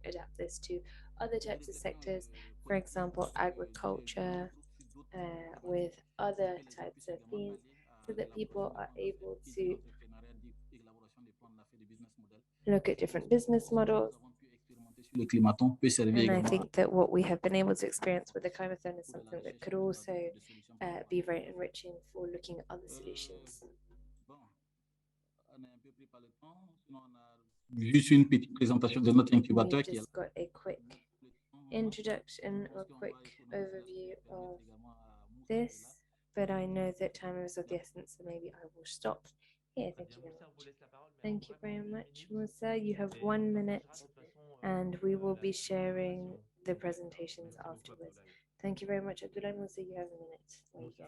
adapt this to other types of sectors, for example, agriculture, with other types of themes, so that people are able to look at different business models. And I think that what we have been able to experience with the Climathon is something that could also be very enriching for looking at other solutions. Juste une petite présentation de notre incubateur. We've just got a quick introduction or quick overview of this, but I know that time is of the essence, so maybe I will stop here. Thank you very much. Thank you very much, Musa. You have 1 minute, and we will be sharing the presentations afterwards. Thank you very much, Abdullah. Musa, you have a minute. There you go.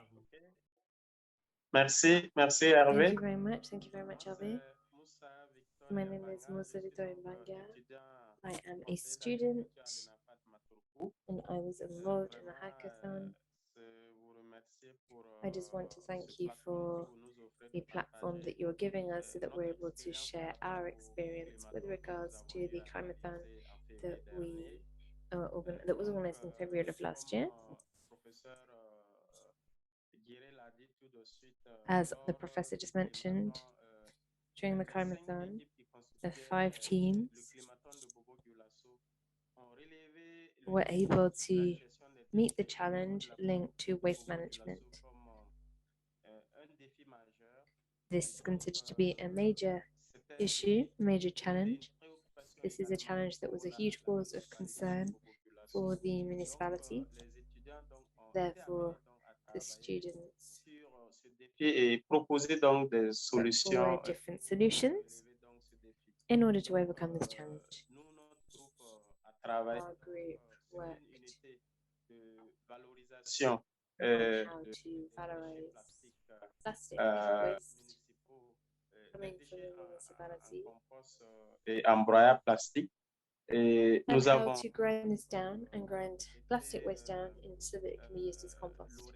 Merci, Hervé. Thank you very much. Thank you very much, Hervé. My name is Musa Victor Mbanga. I am a student, and I was involved in the hackathon. I just want to thank you for the platform that you're giving us so that we're able to share our experience with regards to the Climathon that that was organized in February of last year. As the professor just mentioned, during the Climathon, the 5 teams were able to meet the challenge linked to waste management. This is considered to be a major issue, major challenge. This is a challenge that was a huge cause of concern for the municipality. Therefore, the students et proposer donc des put solutions forward different solutions in order to overcome this challenge. à travers Our group worked valorisation on how to valorize plastic waste coming from the municipality et en broyage plastique. Et and nous how avons to grind this down and grind plastic waste down so that it can be used as compost.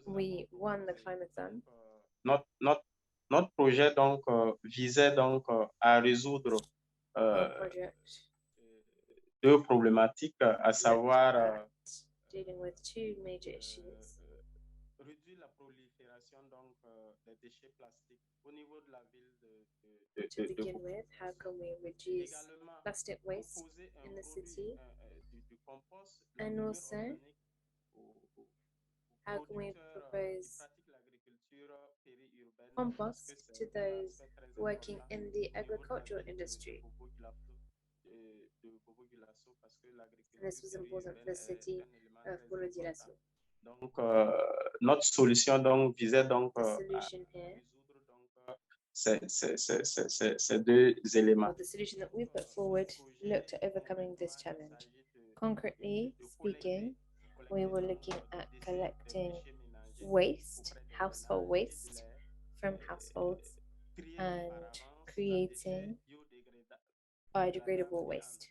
We won the Climathon. Notre projet donc visait donc à résoudre Our project deux problématiques, à savoir dealing with two major issues. réduire la prolifération donc des déchets plastiques au niveau de la ville To begin with, how can we reduce plastic waste in the city? And also, how can we propose compost to those working in the agricultural industry? And this was important for the city of Boulodilasso. Donc, notre solution donc visait donc The à solution here, ces deux éléments. or the solution that we put forward, looked at overcoming this challenge. Concretely speaking, we were looking at collecting waste, household waste from households, and creating biodegradable waste.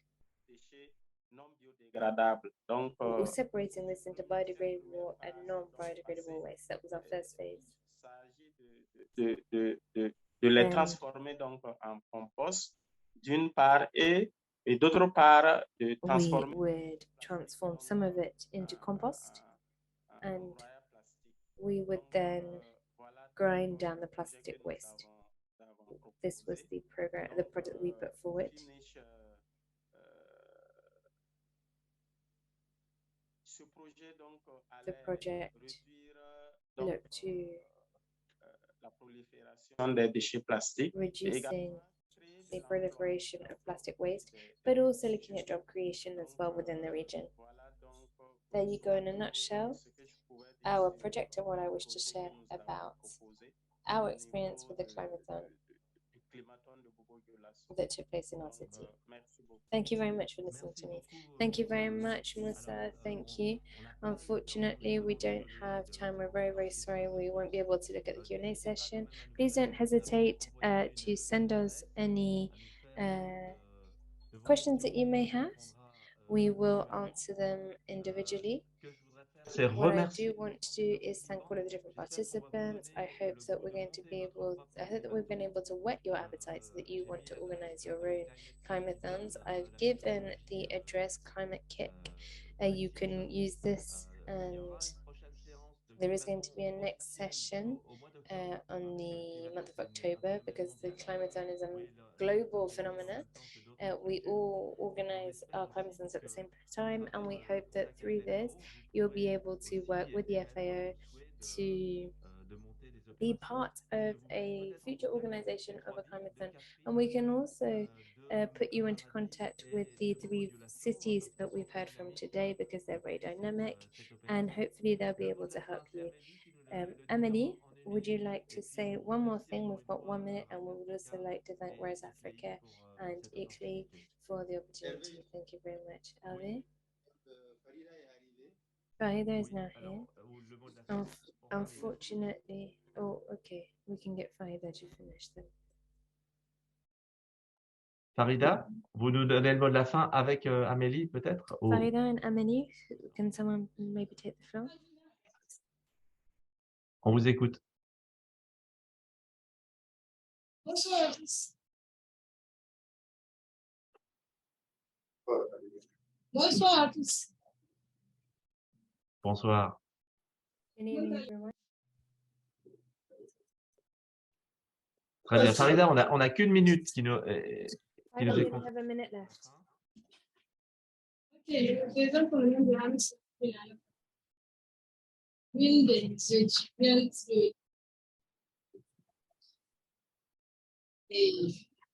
Donc, We're separating this into biodegradable and non-biodegradable waste. That was our first phase. de les transformer donc en compost d'une part et d'autre part de transformer We would transform some of it into compost, and we would then grind down the plastic waste. This was the program, the project we put forward. The project looked to la prolifération des déchets plastiques, reducing the proliferation of plastic waste, but also looking at job creation as well within the region. There you go in a nutshell, our project and what I wish to share about our experience with the Climathon that took place in our city. Thank you very much for listening to me. Thank you very much, Musa. Thank you. Unfortunately, we don't have time. We're very, very sorry. We won't be able to look at the Q&A session. Please don't hesitate to send us any questions that you may have. We will answer them individually. What I do want to do is thank all of the different participants. I hope that we're going to be able, I hope that we've been able to whet your appetite so that you want to organize your own Climathons. I've given the address Climate Kick. You can use this, and there is going to be a next session on the month of October, because the Climathon is a global phenomenon. We all organize our Climathons at the same time, and we hope that through this you'll be able to work with the FAO to be part of a future organization of a Climathon. And we can also put you into contact with the 3 cities that we've heard from today, because they're very dynamic, and hopefully they'll be able to help you. Amélie, would you like to say one more thing? We've got 1 minute, and we would also like to thank Rise Africa and Italy for the opportunity. Thank you very much. Alvé? Farida is now here. Unfortunately, oh, okay, we can get Farida to finish them. Farida, vous nous donnez le mot de la fin avec Amélie, peut-être? Farida and Amélie, can someone maybe take the floor? On vous écoute. Bonsoir à tous. Bonsoir à tous. Bonsoir. Good evening, everyone. Très bien. Farida, on a qu'une minute qui nous We est have a minute left. Ok, je me présente pour le nom de Hamza, une des étudiantes et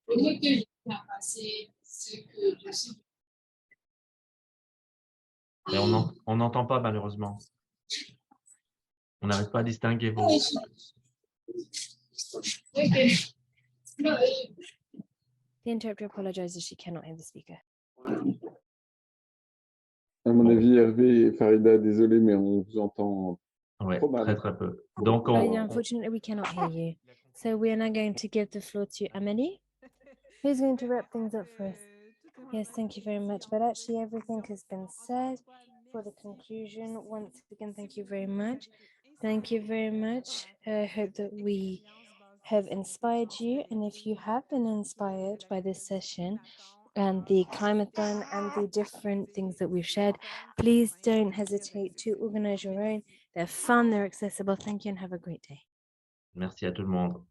le mot que j'ai à passer, c'est que je suis. Mais on n'entend pas malheureusement. On n'arrive pas à distinguer vos. Okay. No, The interpreter apologizes she cannot hear the speaker. À mon avis, Hervé et Farida, désolé, mais on vous entend Ouais, trop mal. très très peu. Donc Yeah, unfortunately, we cannot hear you. So we are now going to give the floor to Amélie, who's going to wrap things up for us. Yes, thank you very much. But actually, everything has been said for the conclusion. Once again, thank you very much. Thank you very much. I hope that we have inspired you. And if you have been inspired by this session and the Climathon and the different things that we've shared, please don't hesitate to organize your own. They're fun, they're accessible. Thank you and have a great day. Merci à tout le monde.